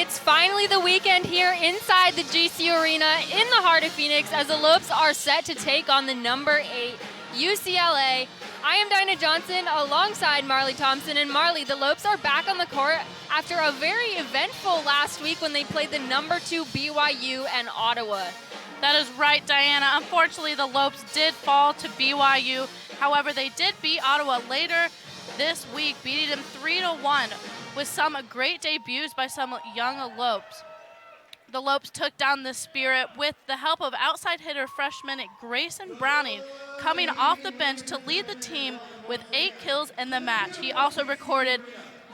It's finally the weekend here inside the GCU Arena in the heart of Phoenix as the Lopes are set to take on the number 8 UCLA. I am Dinah Johnson alongside Marley Thompson, and Marley, the Lopes are back on the court after a very eventful last week when they played the number 2 BYU and Ottawa. That is right, Diana. Unfortunately, the Lopes did fall to BYU. However, they did beat Ottawa later this week, beating them 3-1 with some great debuts by some young Lopes. The Lopes took down the Spirit with the help of outside hitter freshman Grayson Browning coming off the bench to lead the team with 8 kills in the match. He also recorded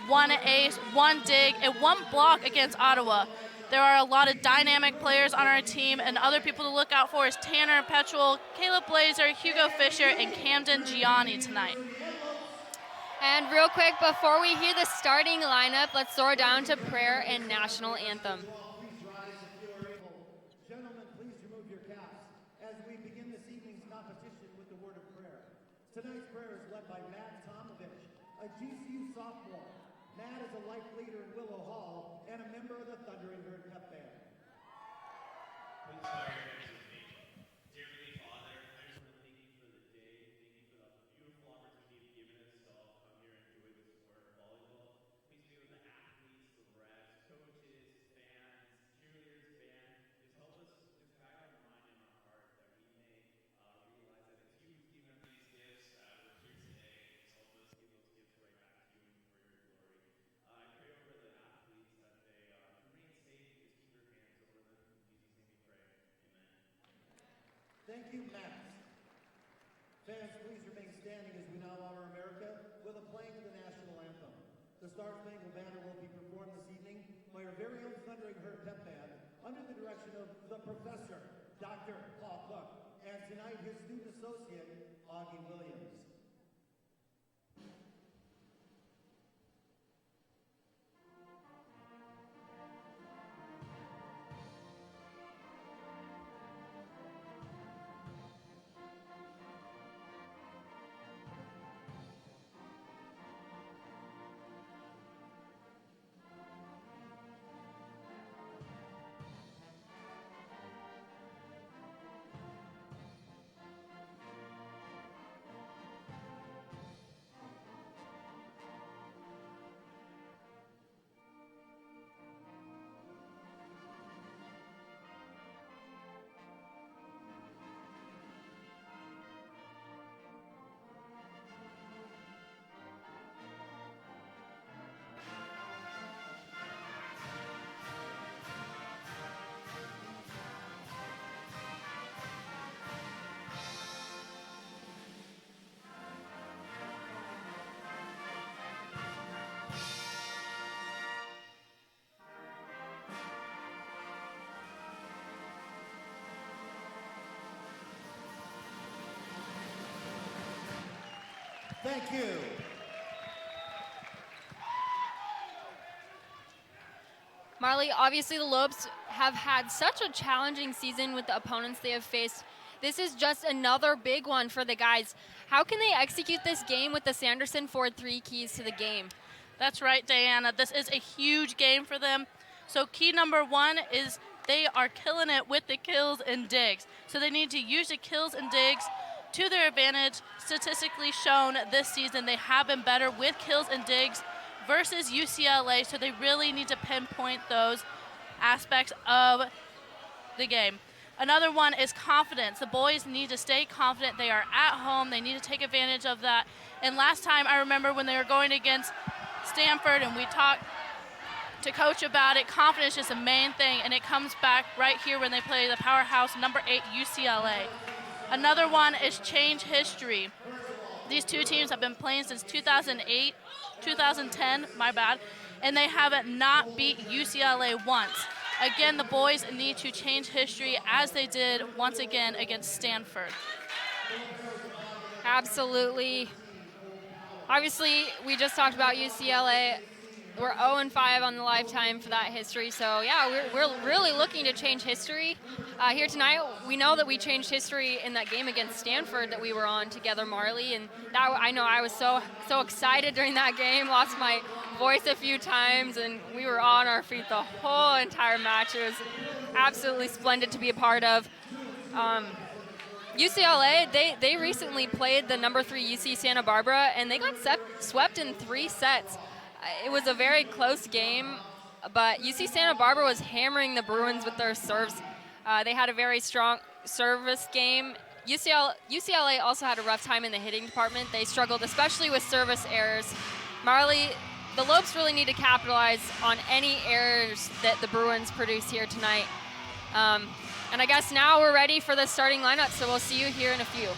1 ace, 1 dig, and 1 block against Ottawa. There are a lot of dynamic players on our team, and other people to look out for is Tanner Petuel, Caleb Blazer, Hugo Fisher, and Camden Gianni tonight. And real quick, before we hear the starting lineup, let's soar down to prayer and national anthem. Gentlemen, please remove your caps as we begin this evening's competition with the word of prayer. Tonight's prayer is led by Matt Tomovich, a GCU sophomore. Matt is a life leader in Willow Hall and a member of the Thundering Herd Pep Band. Please bow your heads with me. Dear Heavenly Father, I just want to thank you for the day. Thank you for the beautiful opportunity you've given us to all come here and enjoy the sport of volleyball. Please be with the athletes, the refs, coaches, fans, cheerleaders, band. Just help us, just guide our mind and our heart that we may realize that it's you who's given us these gifts. We're here today. Just help us give those gifts right back to you for your glory. I pray over the athletes that they remain safe. Just keep your hands over them. In Jesus' name we pray. Amen. Thank you, Matt. Fans, please remain standing as we now honor America with a playing of the national anthem. The Star Spangled Banner will be performed this evening by our very own Thundering Herd Pep Band under the direction of the Professor, Dr. Paul Cook, and tonight his student associate, Augie Williams. Thank you. Marley, obviously the Lopes have had such a challenging season with the opponents they have faced. This is just another big one for the guys. How can they execute this game with the Sanderson Ford 3 keys to the game? That's right, Diana. This is a huge game for them. So key number 1 is they are killing it with the kills and digs. So they need to use the kills and digs to their advantage. Statistically shown this season, they have been better with kills and digs versus UCLA, so they really need to pinpoint those aspects of the game. Another one is confidence. The boys need to stay confident. They are at home. They need to take advantage of that. And last time, I remember when they were going against Stanford and we talked to coach about it, confidence is the main thing, and it comes back right here when they play the powerhouse number 8 UCLA. Another one is change history. These two teams have been playing since 2008, 2010, my bad, and they haven't not beat UCLA once. Again, the boys need to change history as they did once again against Stanford. Absolutely. Obviously, we just talked about UCLA. we're 0-5 on the lifetime for that history. So yeah, we're really looking to change history here tonight. We know that we changed history in that game against Stanford that we were on together, Marley, and that I know I was so excited during that game. Lost my voice a few times, and we were on our feet the whole entire match. It was absolutely splendid to be a part of. UCLA, they recently played the number 3 UC Santa Barbara, and they got swept in 3 sets. It was a very close game, but UC Santa Barbara was hammering the Bruins with their serves. They had a very strong service game. UCLA also had a rough time in the hitting department. They struggled, especially with service errors. Marley, the Lopes really need to capitalize on any errors that the Bruins produce here tonight. And I guess now we're ready for the starting lineup, so we'll see you here in a few.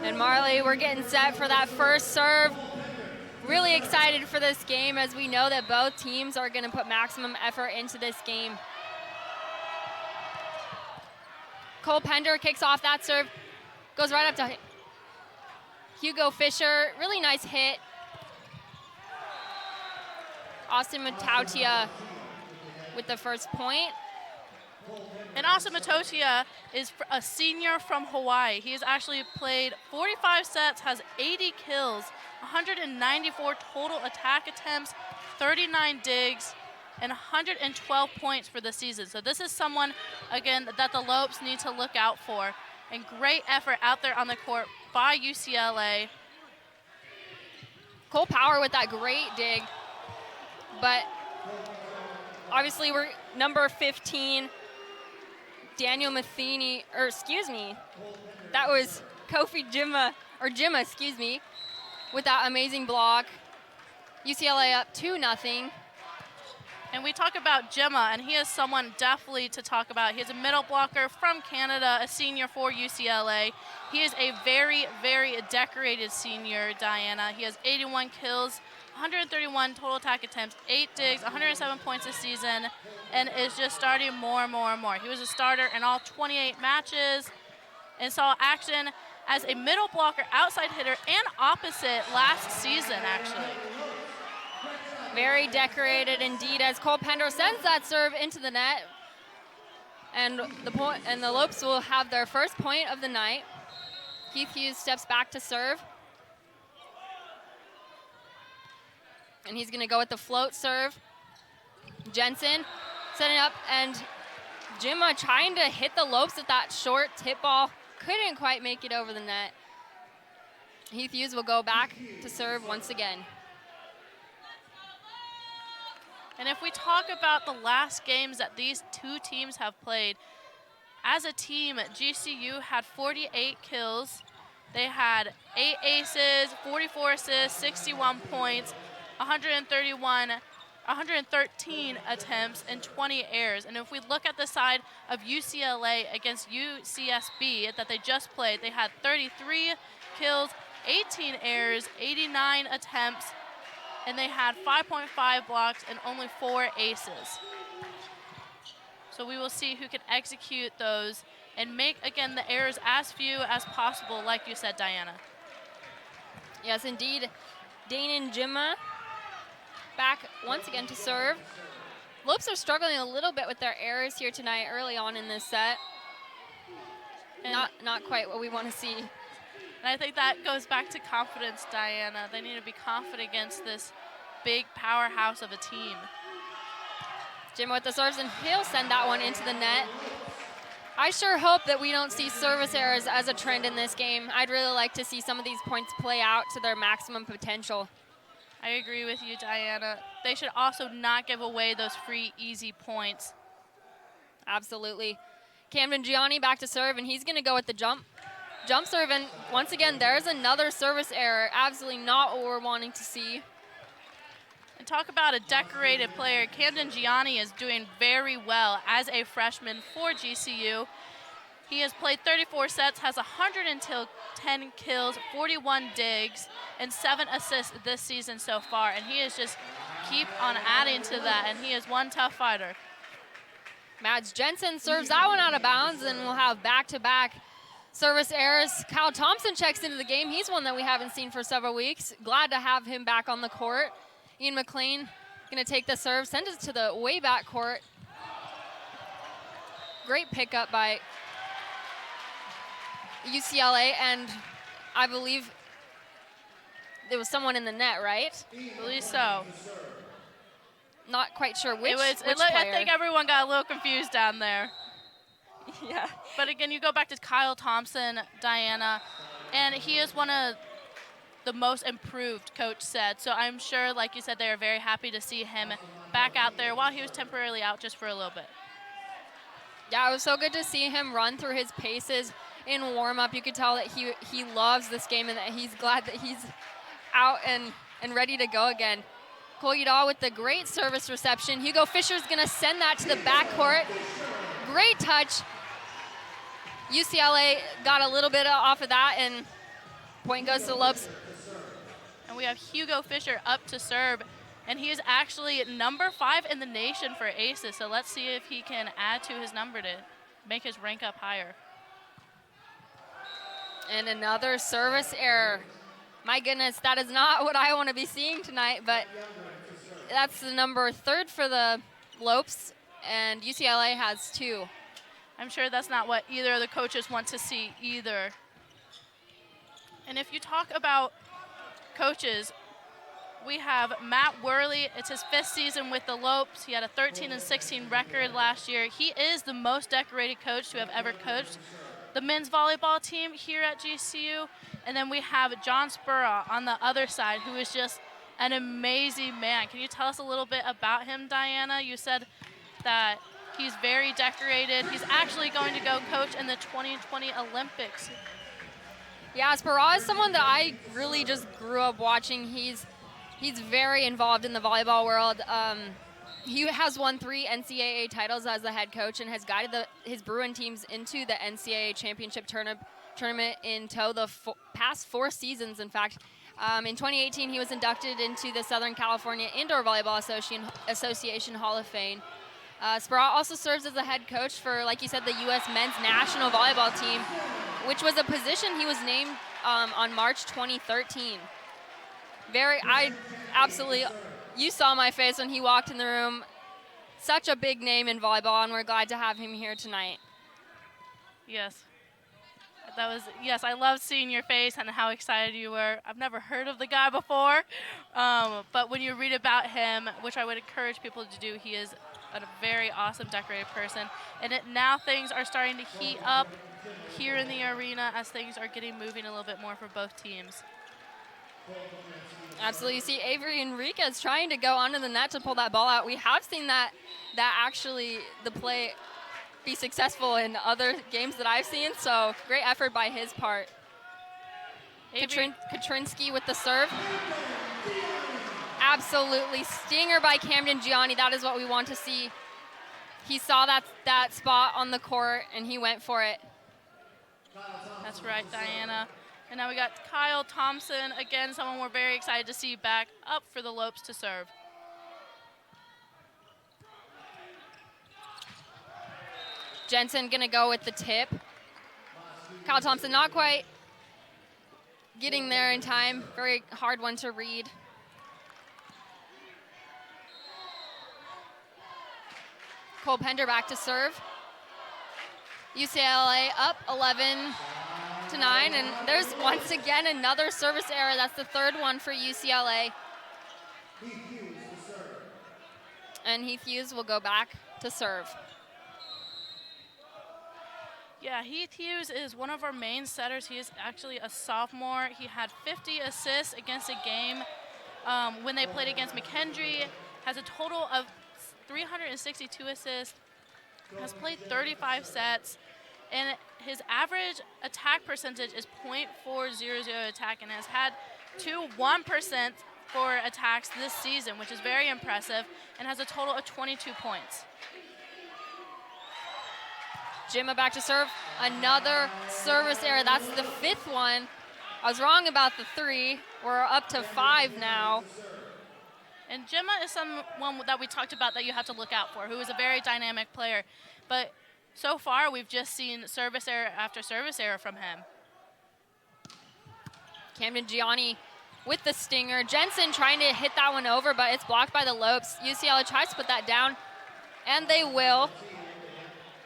And Marley, we're getting set for that first serve. Really excited for this game, as we know that both teams are going to put maximum effort into this game. Cole Pender kicks off that serve, goes right up to Hugo Fisher. Really nice hit. Austin Matautia with the first point. And Austin Matautia is a senior from Hawaii. He has actually played 45 sets, has 80 kills, 194 total attack attempts, 39 digs, and 112 points for the season. So this is someone, again, that the Lopes need to look out for. And great effort out there on the court by UCLA. Cole Power with that great dig. But obviously we're number 15, Daniel Matheny, or excuse me, that was Kofi Jimma, excuse me. with that amazing block. UCLA up 2-0. And we talk about Gemma, and he is someone definitely to talk about. He's a middle blocker from Canada, a senior for UCLA. He is a very, very decorated senior, Diana. He has 81 kills, 131 total attack attempts, 8 digs, 107 points this season, and is just starting more and more and more. He was a starter in all 28 matches and saw action as a middle blocker, outside hitter, and opposite last season, actually. Very decorated indeed, as Cole Pendro sends that serve into the net. And the Lopes will have their first point of the night. Keith Hughes steps back to serve. And he's gonna go with the float serve. Jensen setting up, and Jimma trying to hit the Lopes with that short tip ball. Couldn't quite make it over the net. Keith Hughes will go back to serve once again. And if we talk about the last games that these two teams have played, as a team, GCU had 48 kills. They had 8 aces, 44 assists, 61 points, 113 attempts, and 20 errors. And if we look at the side of UCLA against UCSB that they just played, they had 33 kills, 18 errors, 89 attempts, and they had 5.5 blocks and only 4 aces. So we will see who can execute those and make, again, the errors as few as possible, like you said, Diana. Yes, indeed. Dane and Jimma back once again to serve. Lopes are struggling a little bit with their errors here tonight early on in this set. And not quite what we want to see. And I think that goes back to confidence, Diana. They need to be confident against this big powerhouse of a team. Jimma with the serves, and he'll send that one into the net. I sure hope that we don't see service errors as a trend in this game. I'd really like to see some of these points play out to their maximum potential. I agree with you, Diana. They should also not give away those free, easy points. Absolutely. Camden Gianni back to serve, and he's going to go with the jump serve. And once again, there's another service error. Absolutely not what we're wanting to see. And talk about a decorated player. Camden Gianni is doing very well as a freshman for GCU. He has played 34 sets, has 110 kills, 41 digs, and 7 assists this season so far. And he is just keep on adding to that, and he is one tough fighter. Mads Jensen serves that one out of bounds, and we'll have back-to-back service errors. Kyle Thompson checks into the game. He's one that we haven't seen for several weeks. Glad to have him back on the court. Ian McLean gonna take the serve, send it to the way back court. Great pickup by UCLA, and I believe there was someone in the net, right? I believe so. Not quite sure which player. I think everyone got a little confused down there. Yeah. But again, you go back to Kyle Thompson, Diana, and he is one of the most improved, coach said. So I'm sure, like you said, they are very happy to see him back out there while he was temporarily out just for a little bit. Yeah, it was so good to see him run through his paces in warm-up. You could tell that he loves this game and that he's glad that he's out and ready to go again. Cole Udall with the great service reception. Hugo Fisher's gonna send that to the backcourt. Great touch. UCLA got a little bit off of that, and point goes to the Lopes. And we have Hugo Fisher up to serve, and he is actually number 5 in the nation for aces. So let's see if he can add to his number to make his rank up higher. And another service error. My goodness, that is not what I want to be seeing tonight, but that's the number 3rd for the Lopes, and UCLA has 2. I'm sure that's not what either of the coaches want to see either. And if you talk about coaches, we have Matt Worley. It's his 5th season with the Lopes. He had a 13-16 record last year. He is the most decorated coach to have ever coached the men's volleyball team here at GCU. And then we have John Spurra on the other side, who is just an amazing man. Can you tell us a little bit about him, Diana? You said that he's very decorated. He's actually going to go coach in the 2020 Olympics. Yeah, Sparrow is someone that I really just grew up watching. He's very involved in the volleyball world. He has won 3 NCAA titles as the head coach and has guided his Bruin teams into the NCAA championship tournament in the past 4 seasons, in fact. In 2018, he was inducted into the Southern California Indoor Volleyball Association Hall of Fame. Sparrow also serves as the head coach for, like you said, the U.S. men's national volleyball team, which was a position he was named on March 2013. You saw my face when he walked in the room. Such a big name in volleyball, and we're glad to have him here tonight. Yes. Yes, I loved seeing your face and how excited you were. I've never heard of the guy before, but when you read about him, which I would encourage people to do, he is a very awesome, decorated person. And now things are starting to heat up here in the arena as things are getting moving a little bit more for both teams. Absolutely. You see Avery Enriquez trying to go onto the net to pull that ball out. We have seen that actually the play be successful in other games that I've seen, so great effort by his part. Katrinsky with the serve. Absolutely. Stinger by Camden Gianni. That is what we want to see. He saw that spot on the court, and he went for it. That's right, Diana. And now we got Kyle Thompson, again, someone we're very excited to see back up for the Lopes to serve. Jensen gonna go with the tip. Kyle Thompson not quite getting there in time. Very hard one to read. Cole Pender back to serve. UCLA up 11-9, and there's once again another service error. That's the 3rd one for UCLA. And Heath Hughes will go back to serve. Yeah, Heath Hughes is one of our main setters. He is actually a sophomore. He had 50 assists against a game when they played against McKendree. Has a total of 362 assists. Has played 35 sets. And his average attack percentage is .400 attack and has had 1% for attacks this season, which is very impressive, and has a total of 22 points. Jimma back to serve. Another service error. That's the 5th one. I was wrong about the 3. We're up to 5 now. And Jimma is someone that we talked about that you have to look out for, who is a very dynamic player. But so far, we've just seen service error after service error from him. Camden Gianni with the stinger. Jensen trying to hit that one over, but it's blocked by the Lopes. UCLA tries to put that down, and they will.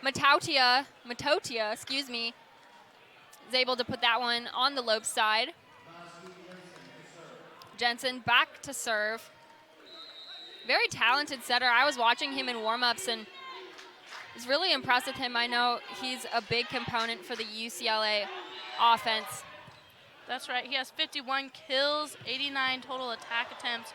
Matotia, is able to put that one on the Lopes side. Jensen back to serve. Very talented setter. I was watching him in warm-ups, and was really impressed with him. I know he's a big component for the UCLA offense. That's right. He has 51 kills, 89 total attack attempts,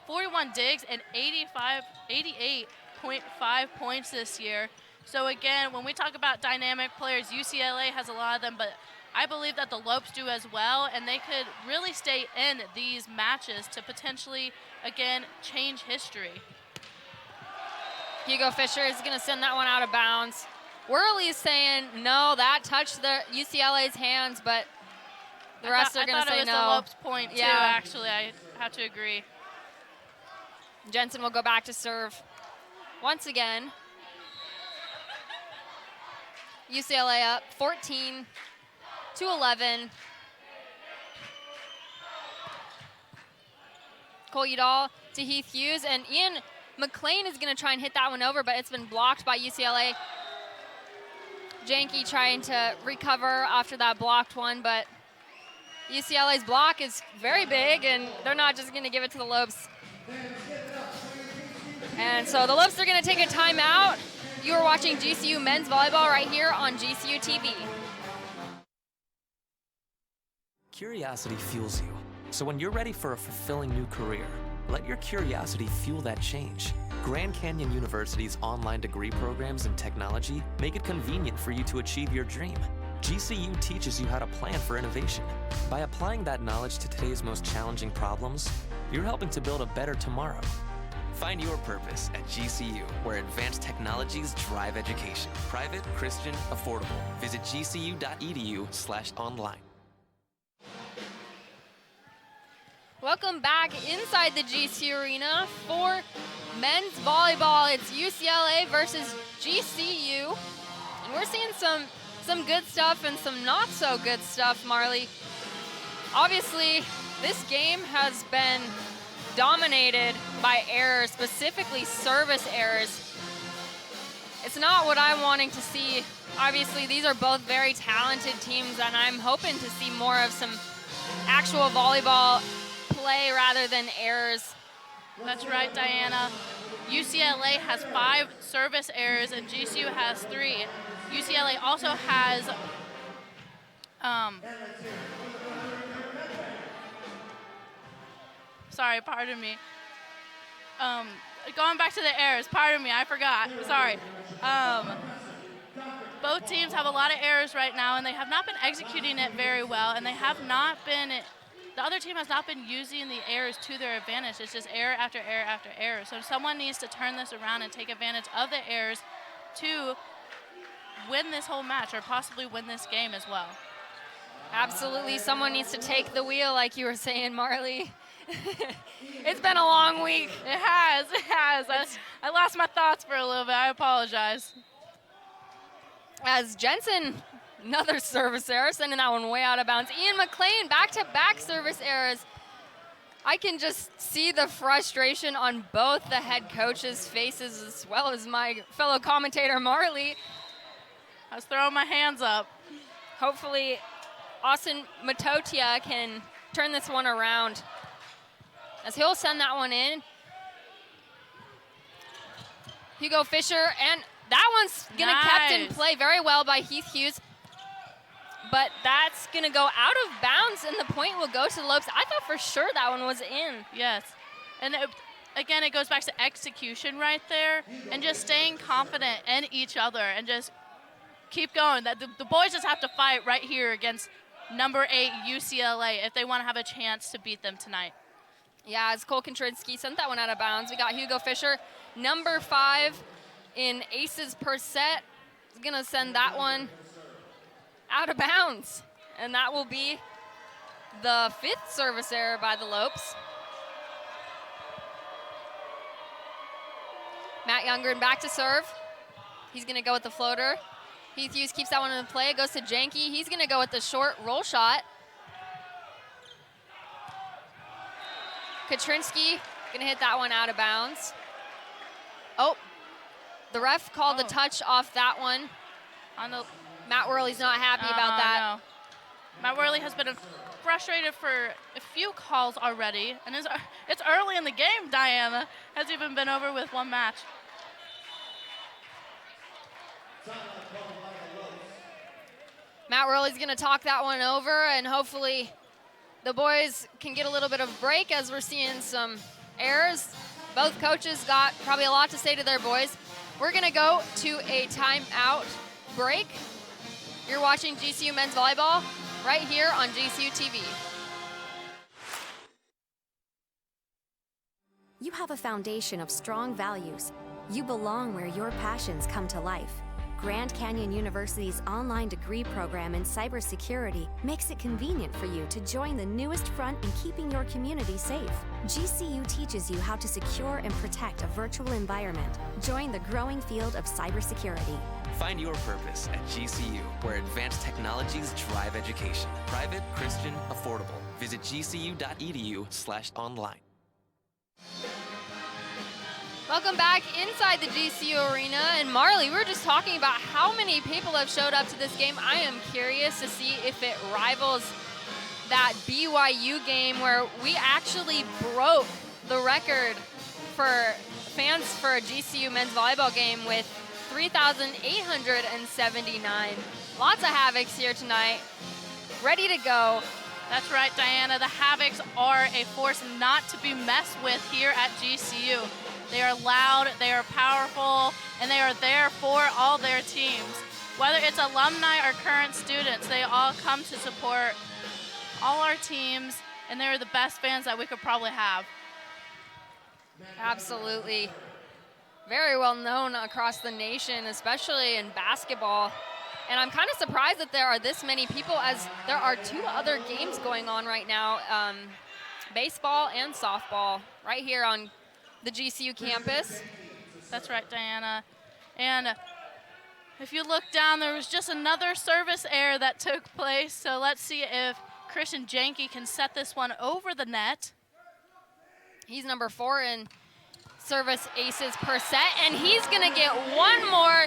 41 digs, and 88.5 points this year. So again, when we talk about dynamic players, UCLA has a lot of them, but I believe that the Lopes do as well, and they could really stay in these matches to potentially, again, change history. Hugo Fisher is going to send that one out of bounds. Worley's saying, no, that touched the UCLA's hands, but the rest are going to say no. I thought it was the Lopes point, too, actually. I have to agree. Jensen will go back to serve once again. UCLA up 14-11. Cole Udall to Heath Hughes, and Ian McLean is going to try and hit that one over, but it's been blocked by UCLA. Janke trying to recover after that blocked one, but UCLA's block is very big, and they're not just going to give it to the Lopes. And so the Lopes are going to take a timeout. You are watching GCU men's volleyball right here on GCU TV. Curiosity fuels you. So when you're ready for a fulfilling new career, let your curiosity fuel that change. Grand Canyon University's online degree programs in technology make it convenient for you to achieve your dream. GCU teaches you how to plan for innovation. By applying that knowledge to today's most challenging problems, you're helping to build a better tomorrow. Find your purpose at GCU, where advanced technologies drive education. Private, Christian, affordable. Visit gcu.edu/online. Welcome back inside the GCU Arena for men's volleyball. It's UCLA versus GCU. And we're seeing some good stuff and some not so good stuff, Marley. Obviously, this game has been dominated by errors, specifically service errors. It's not what I'm wanting to see. Obviously, these are both very talented teams, and I'm hoping to see more of some actual volleyball play rather than errors. That's right, Diana. UCLA has 5 service errors and GCU has 3. UCLA also has sorry, pardon me. Going back to the errors, pardon me, I forgot. Sorry. Both teams have a lot of errors right now, and they have not been executing it very well, and they have not been, the other team has not been using the errors to their advantage. It's just error after error after error. So someone needs to turn this around and take advantage of the errors to win this whole match, or possibly win this game as well. Absolutely, someone needs to take the wheel, like you were saying, Marley. It's been a long week. It has. I lost my thoughts for a little bit. I apologize. As Jensen, another service error, sending that one way out of bounds. Ian McLean, back-to-back service errors. I can just see the frustration on both the head coaches' faces as well as my fellow commentator, Marley. I was throwing my hands up. Hopefully, Austin Matotia can turn this one around, as he'll send that one in. Hugo Fisher, and that one's gonna kept in play very well by Heath Hughes, but that's gonna go out of bounds, and the point will go to the Lopes. I thought for sure that one was in. Yes, and again, it goes back to execution right there, and just staying confident in each other, and just keep going. The boys just have to fight right here against number 8 UCLA if they want to have a chance to beat them tonight. Yeah, as Cole Kontrinsky sent that one out of bounds. We got Hugo Fisher, number 5 in aces per set. He's gonna send that one out of bounds. And that will be the 5th service error by the Lopes. Matt Youngren back to serve. He's gonna go with the floater. Heath Hughes keeps that one in play. It goes to Janke. He's gonna go with the short roll shot. Kontrinsky gonna hit that one out of bounds. Oh, the ref called the touch off that one. Matt Worley's not happy about that. No. Matt Worley has been frustrated for a few calls already, and it's early in the game, Diana. Has even been over with one match. Matt Worley's gonna talk that one over, and hopefully the boys can get a little bit of break as we're seeing some errors. Both coaches got probably a lot to say to their boys. We're gonna go to a timeout break. You're watching GCU Men's Volleyball right here on GCU TV. You have a foundation of strong values. You belong where your passions come to life. Grand Canyon University's online degree program in cybersecurity makes it convenient for you to join the newest front in keeping your community safe. GCU teaches you how to secure and protect a virtual environment. Join the growing field of cybersecurity. Find your purpose at GCU, where advanced technologies drive education. Private, Christian, affordable. Visit gcu.edu/online. Welcome back inside the GCU Arena. And Marley, we were just talking about how many people have showed up to this game. I am curious to see if it rivals that BYU game where we actually broke the record for fans for a GCU men's volleyball game with 3,879. Lots of Havocs here tonight, ready to go. That's right, Diana. The Havocs are a force not to be messed with here at GCU. They are loud, they are powerful, and they are there for all their teams. Whether it's alumni or current students, they all come to support all our teams, and they're the best fans that we could probably have. Absolutely. Very well known across the nation, especially in basketball. And I'm kind of surprised that there are this many people, as there are 2 other games going on right now, baseball and softball, right here on the GCU campus. That's right, Diana. And if you look down, there was just another service error that took place. So let's see if Christian Janke can set this one over the net. He's number 4 in service aces per set, and he's gonna get one more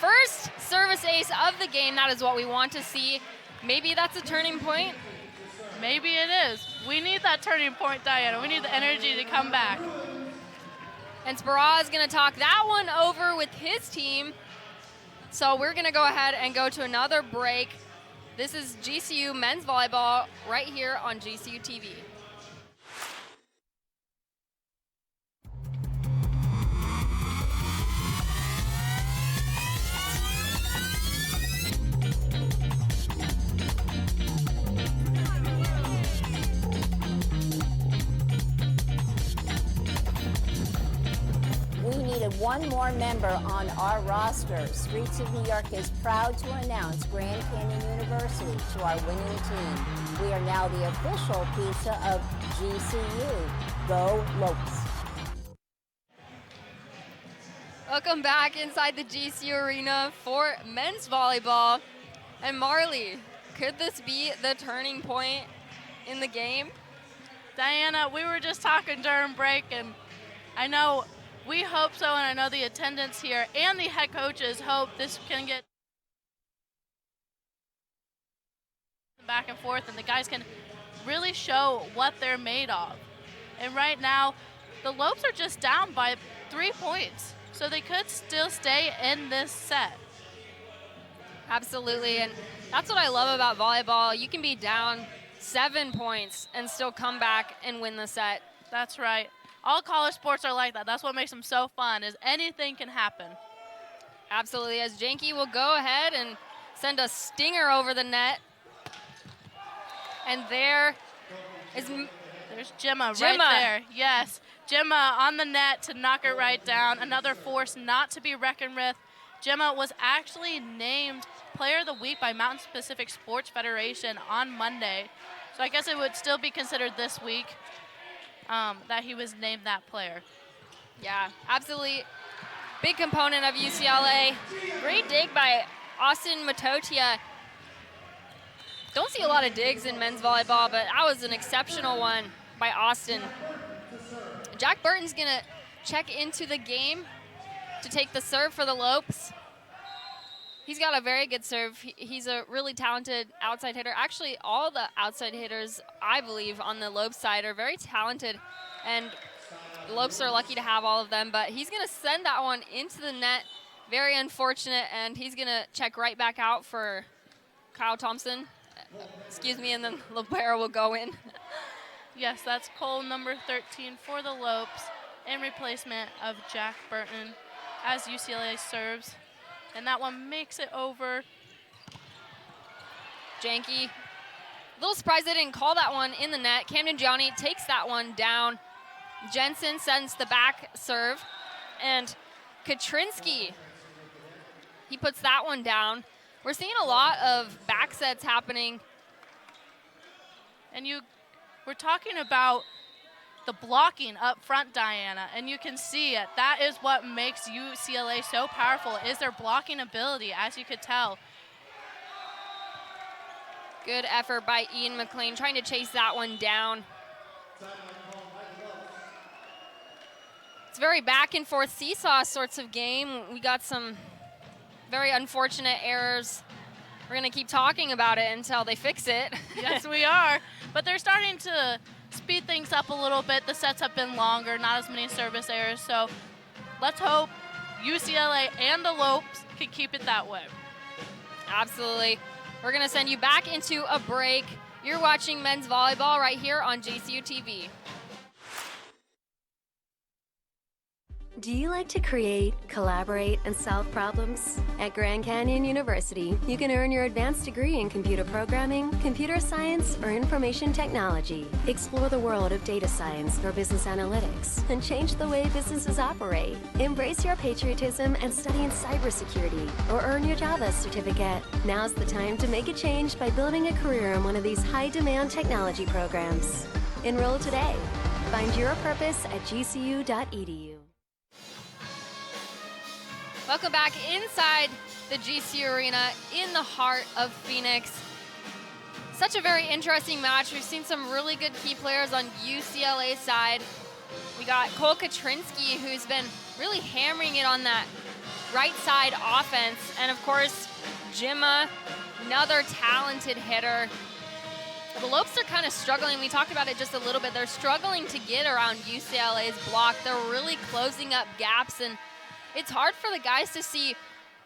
first service ace of the game. That is what we want to see. Maybe that's a turning point. Maybe it is. We need that turning point, Diana. We need the energy to come back. And Sparra is gonna talk that one over with his team. So we're gonna go ahead and go to another break. This is GCU men's volleyball right here on GCU TV. We needed one more member on our roster. Streets of New York is proud to announce Grand Canyon University to our winning team. We are now the official pizza of GCU. Go Lopes. Welcome back inside the GCU arena for men's volleyball. And Marley, could this be the turning point in the game? Diana, we were just talking during break, and I know we hope so, and I know the attendance here and the head coaches hope this can get back and forth, and the guys can really show what they're made of. And right now, the Lopes are just down by 3 points, so they could still stay in this set. Absolutely, and that's what I love about volleyball. You can be down 7 points and still come back and win the set. That's right. All college sports are like that. That's what makes them so fun, is anything can happen. Absolutely, as Janke will go ahead and send a stinger over the net. And there's Gemma right there. Yes, Gemma on the net to knock it right down. Another force not to be reckoned with. Gemma was actually named Player of the Week by Mountain Pacific Sports Federation on Monday. So I guess it would still be considered this week that he was named that player. Yeah, absolutely. Big component of UCLA. Great dig by Austin Matotia. Don't see a lot of digs in men's volleyball, but that was an exceptional one by Austin. Jack Burton's gonna check into the game to take the serve for the Lopes. He's got a very good serve. He's a really talented outside hitter. Actually, all the outside hitters, I believe, on the Lopes side are very talented, and the Lopes are lucky to have all of them, but he's gonna send that one into the net. Very unfortunate, and he's gonna check right back out for Kyle Thompson. Excuse me, and then Libero will go in. Yes, that's Cole, number 13 for the Lopes, in replacement of Jack Burton as UCLA serves. And that one makes it over. Janke, a little surprised they didn't call that one in the net. Camden Gianni takes that one down. Jensen sends the back serve. And Katrinsky, he puts that one down. We're seeing a lot of back sets happening. And we're talking about the blocking up front, Diana, and you can see it. That is what makes UCLA so powerful, is their blocking ability, as you could tell. Good effort by Ian McLean, trying to chase that one down. It's very back and forth seesaw sorts of game. We got some very unfortunate errors. We're gonna keep talking about it until they fix it. Yes, we are. But they're starting to speed things up a little bit. The sets have been longer, not as many service errors. So let's hope UCLA and the Lopes can keep it that way. Absolutely. We're gonna send you back into a break. You're watching men's volleyball right here on GCU TV. Do you like to create, collaborate, and solve problems? At Grand Canyon University, you can earn your advanced degree in computer programming, computer science, or information technology. Explore the world of data science or business analytics and change the way businesses operate. Embrace your patriotism and study in cybersecurity or earn your Java certificate. Now's the time to make a change by building a career in one of these high-demand technology programs. Enroll today. Find your purpose at gcu.edu. Welcome back inside the GCU Arena in the heart of Phoenix. Such a very interesting match. We've seen some really good key players on UCLA's side. We got Cole Katrinsky, who's been really hammering it on that right side offense. And of course, Jimma, another talented hitter. The Lopes are kind of struggling. We talked about it just a little bit. They're struggling to get around UCLA's block. They're really closing up gaps, and it's hard for the guys to see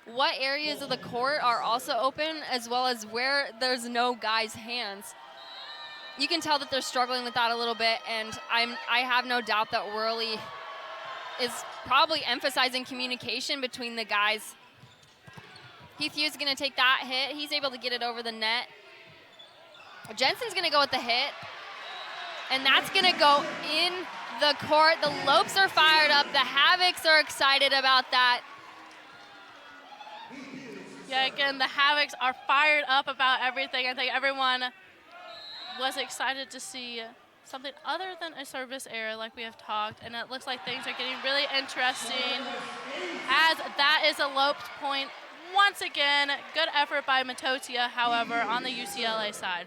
what areas of the court are also open as well as where there's no guys' hands. You can tell that they're struggling with that a little bit, and I have no doubt that Worley is probably emphasizing communication between the guys. Heath Hughes is going to take that hit. He's able to get it over the net. Jensen's going to go with the hit, and that's going to go in the court. The Lopes are fired up. The Havocs are excited about that. Yeah, again, the Havocs are fired up about everything. I think everyone was excited to see something other than a service error like we have talked, and it looks like things are getting really interesting as that is a Lopes point. Once again, good effort by Matotia, however, on the UCLA side.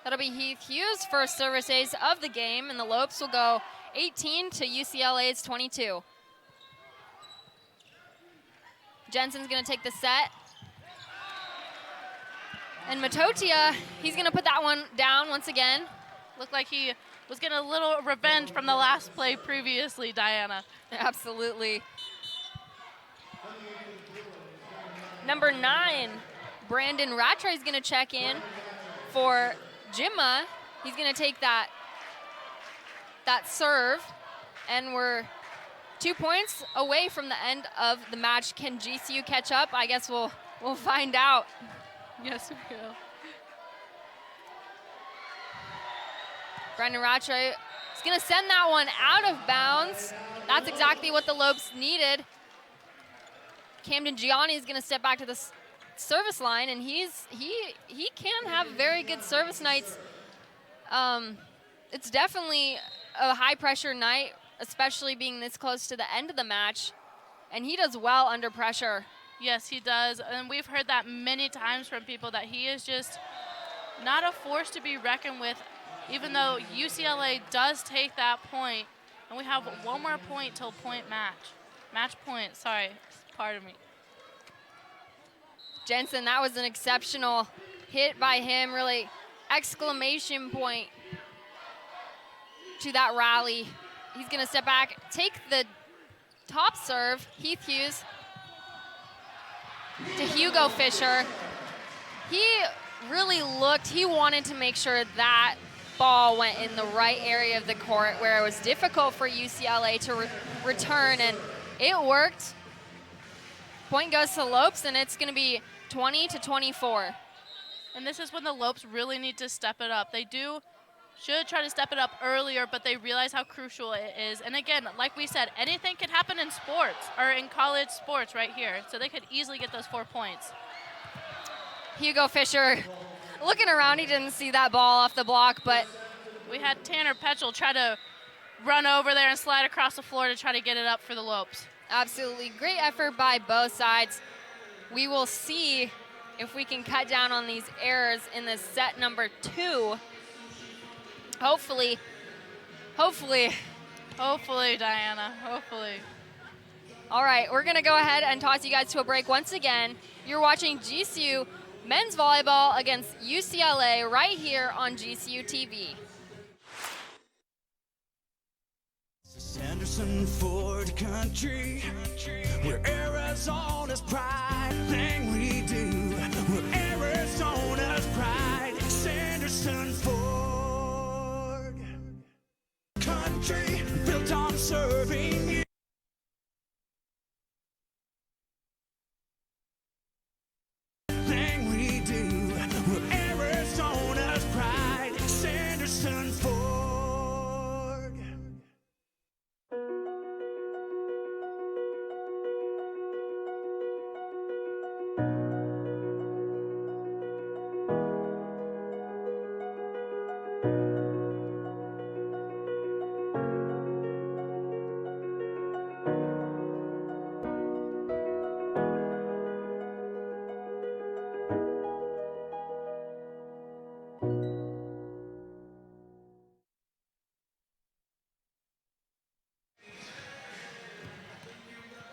That'll be Heath Hughes' first service ace of the game, and the Lopes will go 18 to UCLA's 22. Jensen's going to take the set. And Matotia, he's going to put that one down once again. Looked like he was getting a little revenge from the last play previously, Diana. Absolutely. Number 9, Brandon Rattray is going to check in for Jimma. He's going to take that serve, and we're 2 points away from the end of the match. Can GCU catch up? I guess we'll find out. Yes, we will. Brandon Rattray is going to send that one out of bounds. That's exactly what the Lopes needed. Camden Gianni is going to step back to the service line, and he can have very good service nights. It's definitely a high-pressure night, especially being this close to the end of the match, and he does well under pressure. Yes, he does, and we've heard that many times from people that he is just not a force to be reckoned with, even though UCLA does take that point, and we have one more point till point match. Match point, sorry, pardon me. Jensen, that was an exceptional hit by him, really exclamation point to that rally. He's going to step back, take the top serve. Heath Hughes to Hugo Fisher. He really looked, he wanted to make sure that ball went in the right area of the court where it was difficult for UCLA to return, and it worked. Point goes to Lopes, and it's going to be 20-24. And this is when the Lopes really need to step it up. They should try to step it up earlier, but they realize how crucial it is. And again, like we said, anything can happen in sports, or in college sports right here. So they could easily get those 4 points. Hugo Fisher looking around, he didn't see that ball off the block, but we had Tanner Petchel try to run over there and slide across the floor to try to get it up for the Lopes. Absolutely. Great effort by both sides. We will see if we can cut down on these errors in this set number 2. Hopefully, Diana, hopefully. All right, we're going to go ahead and toss you guys to a break once again. You're watching GCU men's volleyball against UCLA right here on GCU TV. Sanderson Ford Country, where Arizona's pride, thing we do, where Arizona's pride, Sanderson Ford Country, built on serving you.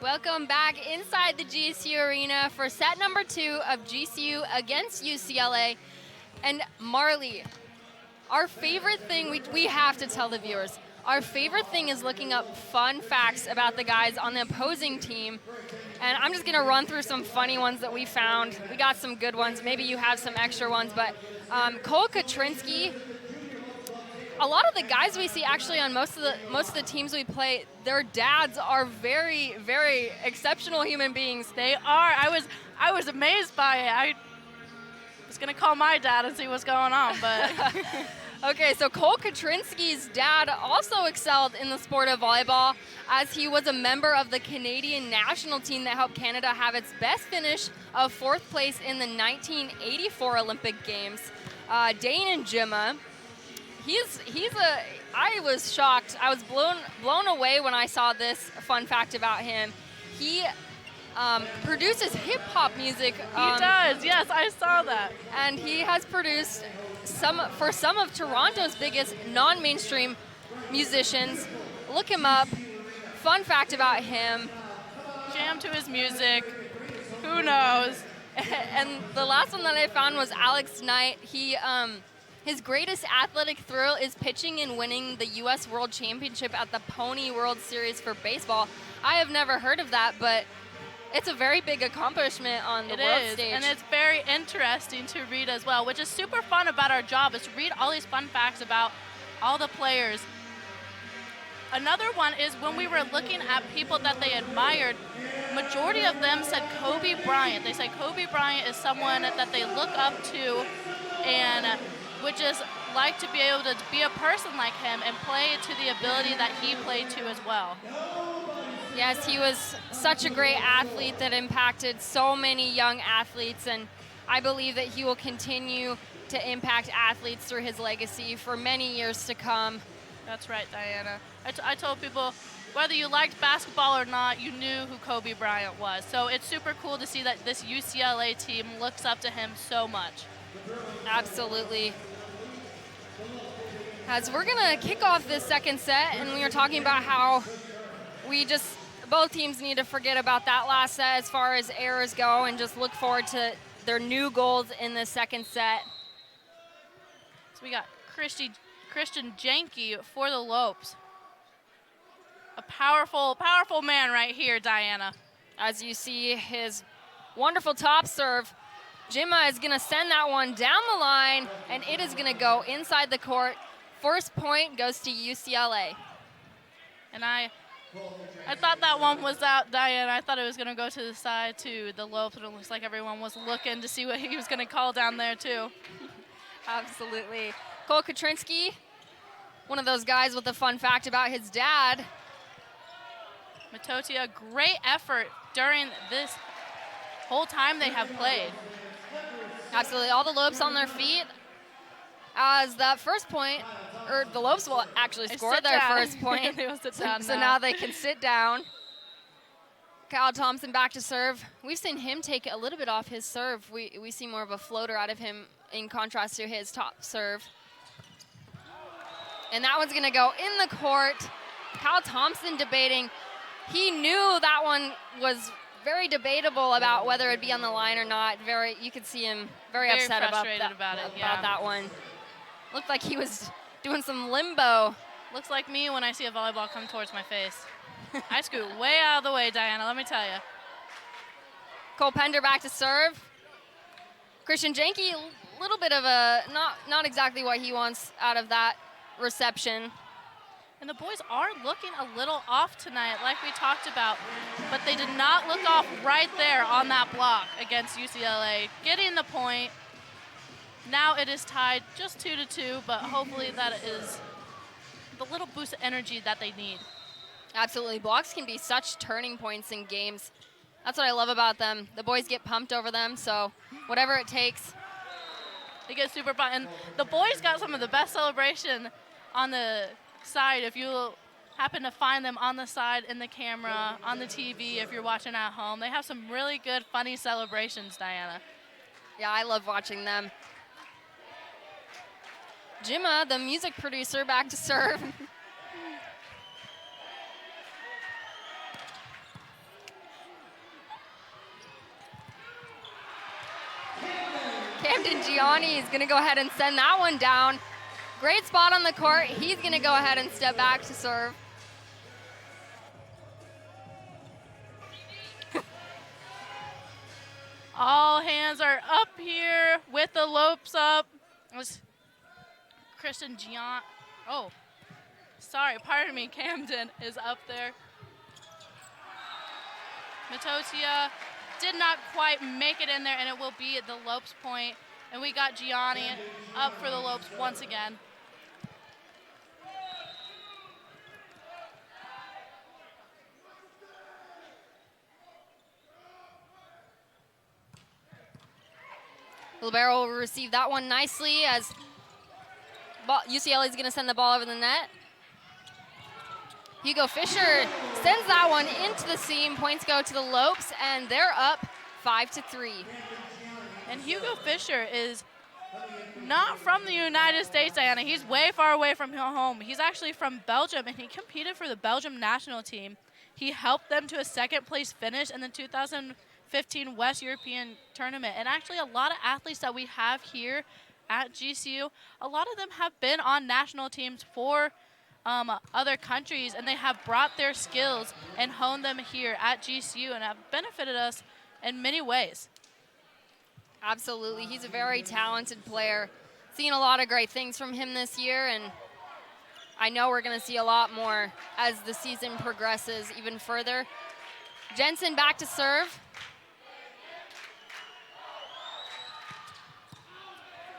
Welcome back inside the GCU Arena for set number 2 of GCU against UCLA. And Marley, our favorite thing, we have to tell the viewers, our favorite thing is looking up fun facts about the guys on the opposing team. And I'm just going to run through some funny ones that we found. We got some good ones. Maybe you have some extra ones. But Cole Katrinsky, a lot of the guys we see actually on most of the teams we play, their dads are very, very exceptional human beings. They are. I was amazed by it. I was going to call my dad and see what's going on, but... Okay, so Cole Katrinsky's dad also excelled in the sport of volleyball, as he was a member of the Canadian national team that helped Canada have its best finish of 4th place in the 1984 Olympic Games. Dane and Gemma, I was shocked. I was blown away when I saw this fun fact about him. He produces hip-hop music. He does, yes, I saw that. And he has produced some of Toronto's biggest non-mainstream musicians. Look him up. Fun fact about him. Jam to his music. Who knows? And the last one that I found was Alex Knight. His greatest athletic thrill is pitching and winning the U.S. World Championship at the Pony World Series for baseball. I have never heard of that, but it's a very big accomplishment on the world stage. And it's very interesting to read as well, which is super fun about our job, is to read all these fun facts about all the players. Another one is when we were looking at people that they admired, majority of them said Kobe Bryant. They said Kobe Bryant is someone that they look up to and would just like to be able to be a person like him and play to the ability that he played to as well. Yes, he was such a great athlete that impacted so many young athletes, and I believe that he will continue to impact athletes through his legacy for many years to come. That's right, Diana. I told people, whether you liked basketball or not, you knew who Kobe Bryant was. So it's super cool to see that this UCLA team looks up to him so much. Absolutely. As we're going to kick off this second set, and we were talking about how both teams need to forget about that last set as far as errors go and just look forward to their new goals in the second set. So we got Christian Janke for the Lopes. A powerful, powerful man right here, Diana. As you see his wonderful top serve, Gemma is going to send that one down the line, and it is going to go inside the court. First point goes to UCLA. And I thought that one was out, Diana. I thought it was going to go to the side to the Lopes, but it looks like everyone was looking to see what he was going to call down there, too. Absolutely. Cole Katrinsky, one of those guys with a fun fact about his dad. Matotia, great effort during this whole time they have played. Absolutely. All the Lopes on their feet. As that first point, or the Lopes will actually score their first point. So now they can sit down. Kyle Thompson back to serve. We've seen him take a little bit off his serve. We see more of a floater out of him in contrast to his top serve. And that one's going to go in the court. Kyle Thompson debating. He knew that one was very debatable about whether it'd be on the line or not. You could see him very upset about that one. Looked like he was doing some limbo. Looks like me when I see a volleyball come towards my face. I scoot way out of the way, Diana, let me tell you. Cole Pender back to serve. Christian Janke, a little bit of a, not exactly what he wants out of that reception. And the boys are looking a little off tonight, like we talked about, but they did not look off right there on that block against UCLA, getting the point. Now it is tied just 2-2, but hopefully that is the little boost of energy that they need. Absolutely. Blocks can be such turning points in games. That's what I love about them. The boys get pumped over them, so whatever it takes. They get super pumped. And the boys got some of the best celebration on the side. If you happen to find them on the side in the camera, on the TV, if you're watching at home, they have some really good, funny celebrations, Diana. Yeah, I love watching them. Gemma, the music producer, back to serve. Camden Gianni is going to go ahead and send that one down. Great spot on the court. He's going to go ahead and step back to serve. All hands are up here with the Lopes up. It was Christian Gian. Oh, sorry, pardon me. Camden is up there. Matosia did not quite make it in there, and it will be at the Lopes point. And we got Gianni up for the Lopes once again. Libero will receive that one nicely as UCLA is going to send the ball over the net. Hugo Fisher sends that one into the seam. Points go to the Lopes, and they're up 5-3. And Hugo Fisher is not from the United States, Diana. He's way far away from home. He's actually from Belgium, and he competed for the Belgium national team. He helped them to a second-place finish in the 2015 West European tournament. And actually, a lot of athletes that we have here at GCU, a lot of them have been on national teams for other countries, and they have brought their skills and honed them here at GCU and have benefited us in many ways. Absolutely. He's a very talented player. Seen a lot of great things from him this year, and I know we're going to see a lot more as the season progresses even further. Jensen back to serve.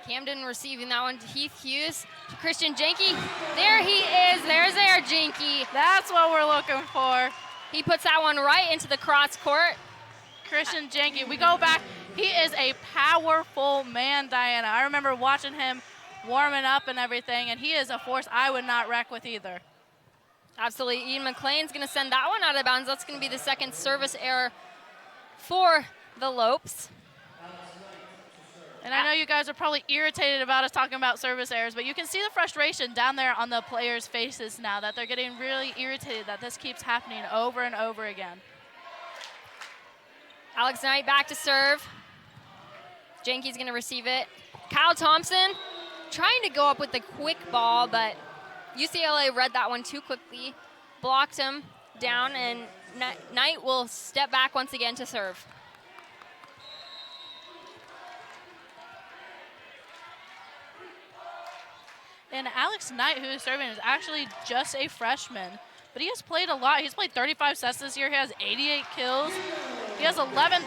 Camden receiving that one to Heath Hughes. To Christian Jenke. There he is. There's our Jenke. That's what we're looking for. He puts that one right into the cross court. Christian Jenke. We go back. He is a powerful man, Diana. I remember watching him warming up and everything, and he is a force I would not wreck with either. Absolutely. Ian McLean's going to send that one out of bounds. That's going to be the second service error for the Lopes. And I know you guys are probably irritated about us talking about service errors, but you can see the frustration down there on the players' faces now, that they're getting really irritated that this keeps happening over and over again. Alex Knight back to serve. Jenke's going to receive it. Kyle Thompson trying to go up with a quick ball, but UCLA read that one too quickly, blocked him down, and Knight will step back once again to serve. And Alex Knight, who is serving, is actually just a freshman, but he has played a lot. He's played 35 sets this year. He has 88 kills. He has 11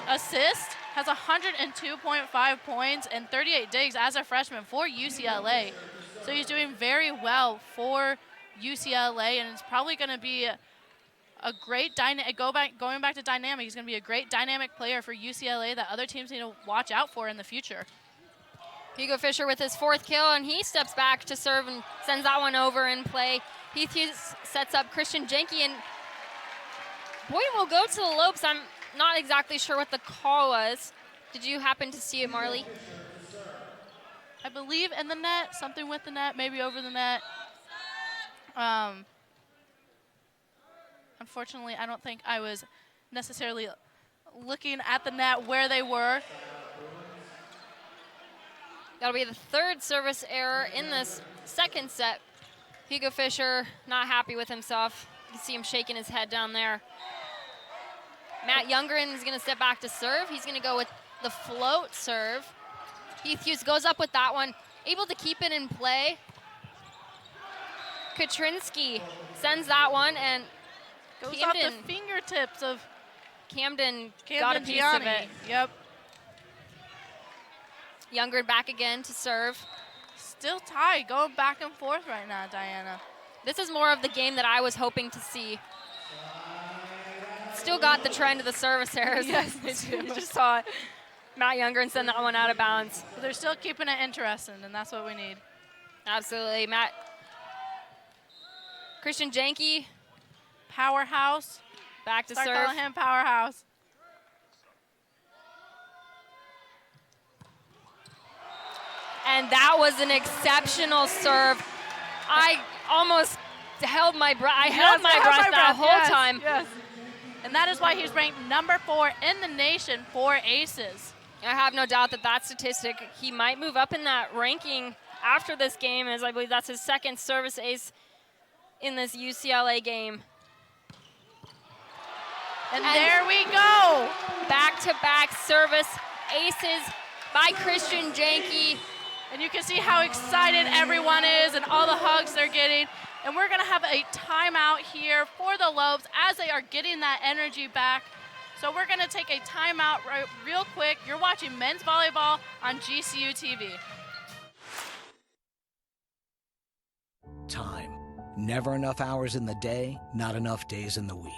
assists, has 102.5 points, and 38 digs as a freshman for UCLA. So he's doing very well for UCLA, and it's probably going to be a great going back to dynamic. He's going to be a great dynamic player for UCLA that other teams need to watch out for in the future. Hugo Fisher with his fourth kill, and he steps back to serve and sends that one over in play. Heath Hughes sets up Christian Jenke, and point will go to the Lopes. I'm not exactly sure what the call was. Did you happen to see it, Marley? I believe in the net, something with the net, maybe over the net. Unfortunately, I don't think I was necessarily looking at the net where they were. That'll be the third service error in this second set. Hugo Fisher not happy with himself. You can see him shaking his head down there. Matt Youngren is going to step back to serve. He's going to go with the float serve. Heath Hughes goes up with that one, able to keep it in play. Katrinsky sends that one, and goes Camden, off the fingertips of Camden got a piece of it. Yep. Youngren back again to serve. Still tied, going back and forth right now, Diana. This is more of the game that I was hoping to see. Still got the trend of the service errors. Yes, they do. You just saw it. Matt Youngren send that one out of bounds. But they're still keeping it interesting, and that's what we need. Absolutely, Matt. Christian Jenke. Powerhouse. Back to Start serve. calling him Powerhouse. And that was an exceptional serve. I almost held my breath. I held my breath that whole time. Yes. And that is why he's ranked number 4 in the nation for aces. I have no doubt that that statistic, he might move up in that ranking after this game, as I believe that's his second service ace in this UCLA game. And there we go. Back-to-back service aces by Christian Janke. And you can see how excited everyone is and all the hugs they're getting. And we're gonna have a timeout here for the Lopes as they are getting that energy back. So we're gonna take a timeout real quick. You're watching men's volleyball on GCU TV. Time. Never enough hours in the day, not enough days in the week.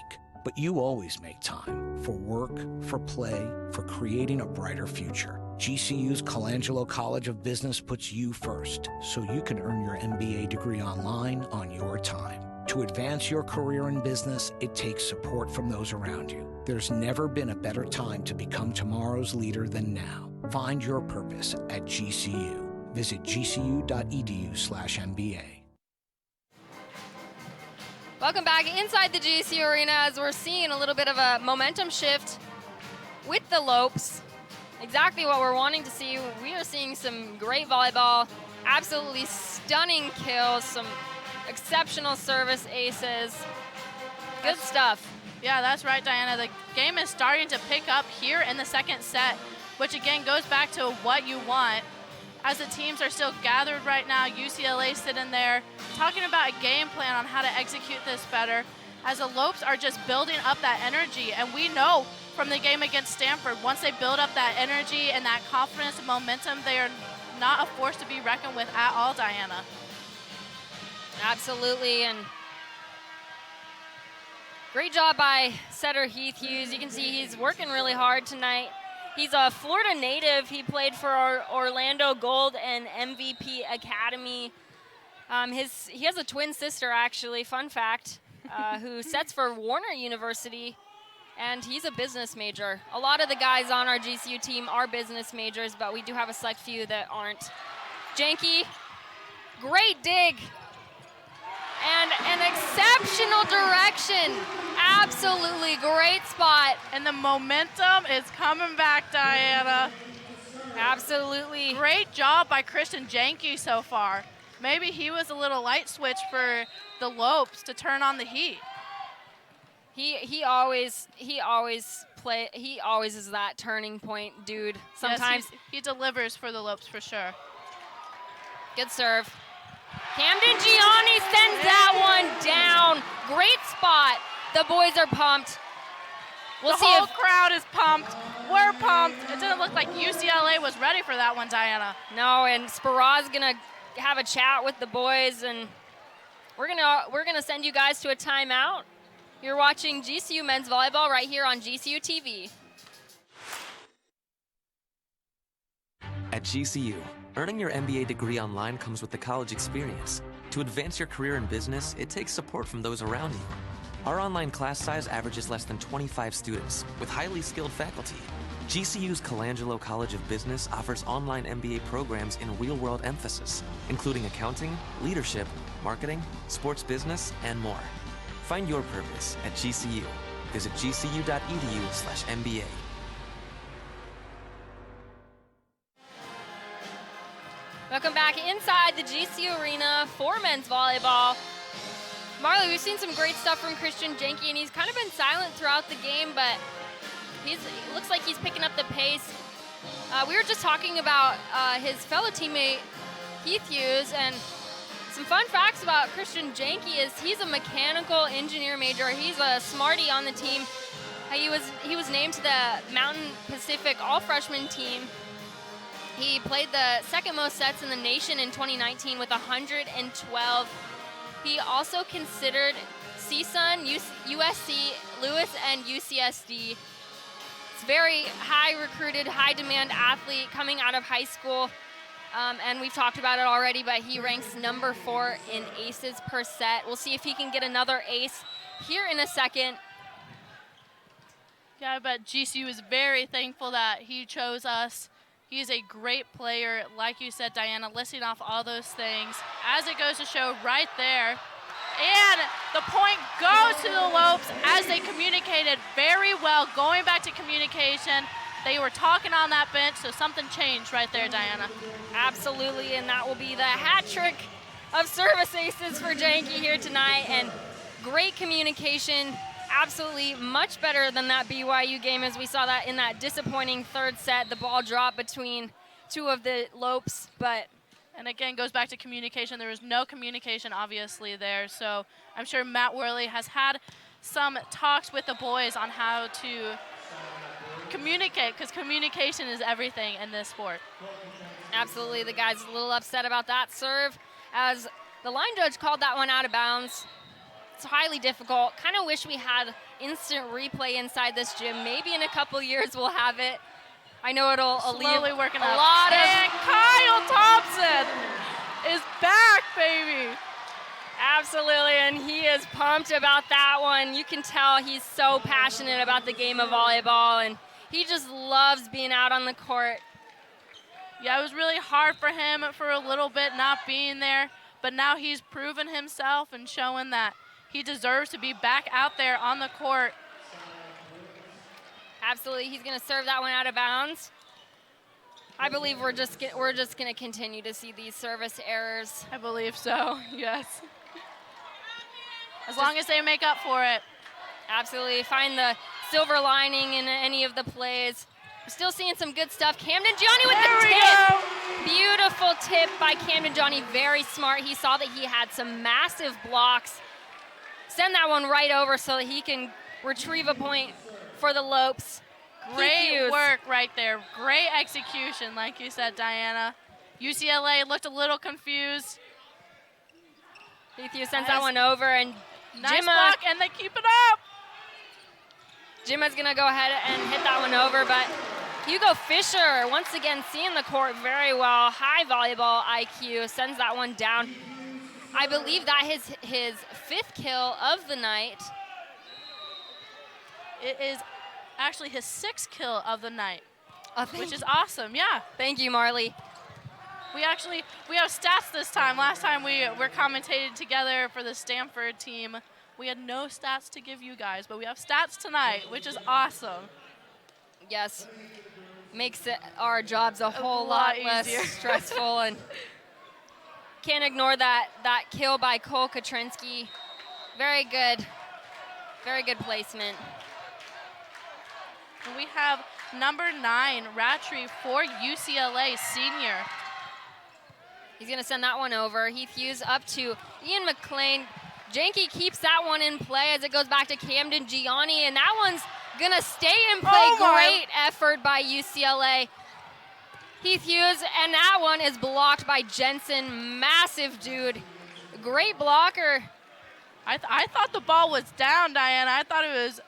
But you always make time for work, for play, for creating a brighter future. GCU's Colangelo College of Business puts you first, so you can earn your MBA degree online on your time. To advance your career in business, it takes support from those around you. There's never been a better time to become tomorrow's leader than now. Find your purpose at GCU. Visit gcu.edu/MBA. Welcome back inside the GCU Arena as we're seeing a little bit of a momentum shift with the Lopes. Exactly what we're wanting to see. We are seeing some great volleyball, absolutely stunning kills, some exceptional service aces. Good stuff. Yeah, that's right, Diana. The game is starting to pick up here in the second set, which again goes back to what you want. As the teams are still gathered right now, UCLA sitting there talking about a game plan on how to execute this better, as the Lopes are just building up that energy. And we know from the game against Stanford, once they build up that energy and that confidence and momentum, they are not a force to be reckoned with at all, Diana. Absolutely, and great job by setter Heath Hughes. You can see he's working really hard tonight. He's a Florida native. He played for our Orlando Gold and MVP Academy. He has a twin sister, actually, fun fact, who sets for Warner University, and he's a business major. A lot of the guys on our GCU team are business majors, but we do have a select few that aren't. Janke, great dig. And an exceptional direction. Absolutely great spot. And the momentum is coming back, Diana. Absolutely. Great job by Christian Janke so far. Maybe he was a little light switch for the Lopes to turn on the heat. He always is that turning point dude. Sometimes yes, he delivers for the Lopes for sure. Good serve. Camden Gianni sends that one down. Great spot. The boys are pumped. We'll see the whole if crowd is pumped. We're pumped. It didn't look like UCLA was ready for that one, Diana. No, and Sparaz's gonna have a chat with the boys, and we're gonna send you guys to a timeout. You're watching GCU men's volleyball right here on GCU TV. At GCU, earning your MBA degree online comes with the college experience. To advance your career in business, it takes support from those around you. Our online class size averages less than 25 students, with highly skilled faculty. GCU's Colangelo College of Business offers online MBA programs in real-world emphasis, including accounting, leadership, marketing, sports business, and more. Find your purpose at GCU. Visit gcu.edu/MBA. Welcome back inside the GCU Arena for men's volleyball. Marley, we've seen some great stuff from Christian Janke, and he's kind of been silent throughout the game, but it looks like he's picking up the pace. We were just talking about his fellow teammate, Heath Hughes, and some fun facts about Christian Janke is he's a mechanical engineer major. He's a smarty on the team. He was named to the Mountain Pacific All-Freshman team. He played the second most sets in the nation in 2019 with 112. He also considered CSUN, USC, Lewis, and UCSD. It's very high recruited, high demand athlete coming out of high school. And we've talked about it already, but he ranks number 4 in aces per set. We'll see if he can get another ace here in a second. Yeah, but GCU is very thankful that he chose us. He's a great player, like you said, Diana, listing off all those things, as it goes to show right there. And the point goes to the Lopes as they communicated very well, going back to communication. they were talking on that bench, so something changed right there, Diana. Absolutely, and that will be the hat trick of service aces for Janke here tonight, and great communication. Absolutely much better than that BYU game, as we saw that in that disappointing third set. The ball dropped between two of the Lopes, but and again, goes back to communication. There was no communication, obviously, there. So I'm sure Matt Worley has had some talks with the boys on how to communicate, because communication is everything in this sport. Absolutely, the guys a little upset about that serve, as the line judge called that one out of bounds. It's highly difficult. Kind of wish we had instant replay inside this gym. Maybe in a couple years we'll have it. I know it'll slowly working a up. lot and Kyle Thompson is back, baby. Absolutely, and he is pumped about that one. You can tell he's so passionate about the game of volleyball, and he just loves being out on the court. Yeah, it was really hard for him for a little bit not being there, but now he's proven himself and showing that he deserves to be back out there on the court. Absolutely, he's going to serve that one out of bounds. I believe we're just going to continue to see these service errors. I believe so, yes. As long as they make up for it. Absolutely, find the silver lining in any of the plays. Still seeing some good stuff. Camden Gianni with the tip. Beautiful tip by Camden Gianni, very smart. He saw that he had some massive blocks. Send that one right over so that he can retrieve a point for the Lopes. Great work right there. Great execution, like you said, Diana. UCLA looked a little confused. Heath Hughes sends that one over, and nice Jimma, block, and they keep it up. Jimma's gonna go ahead and hit that one over, but Hugo Fisher, once again, seeing the court very well. High volleyball IQ, sends that one down. I believe that is his 5th kill of the night. It is actually his 6th kill of the night, which is you. awesome, yeah. Thank you, Marley. We have stats this time. Last time we were commentated together for the Stanford team. We had no stats to give you guys, but we have stats tonight, which is awesome. Yes, makes our jobs a whole lot less stressful, and can't ignore that kill by Cole Katrinsky. Very good placement. And we have number 9, Rattry for UCLA, senior. He's gonna send that one over. Heath Hughes up to Ian McLean. Janke keeps that one in play as it goes back to Camden Gianni, and that one's gonna stay in play. Great effort by UCLA. Heath Hughes, and that one is blocked by Jensen. Massive dude. Great blocker. I thought the ball was down, Diana. I thought it was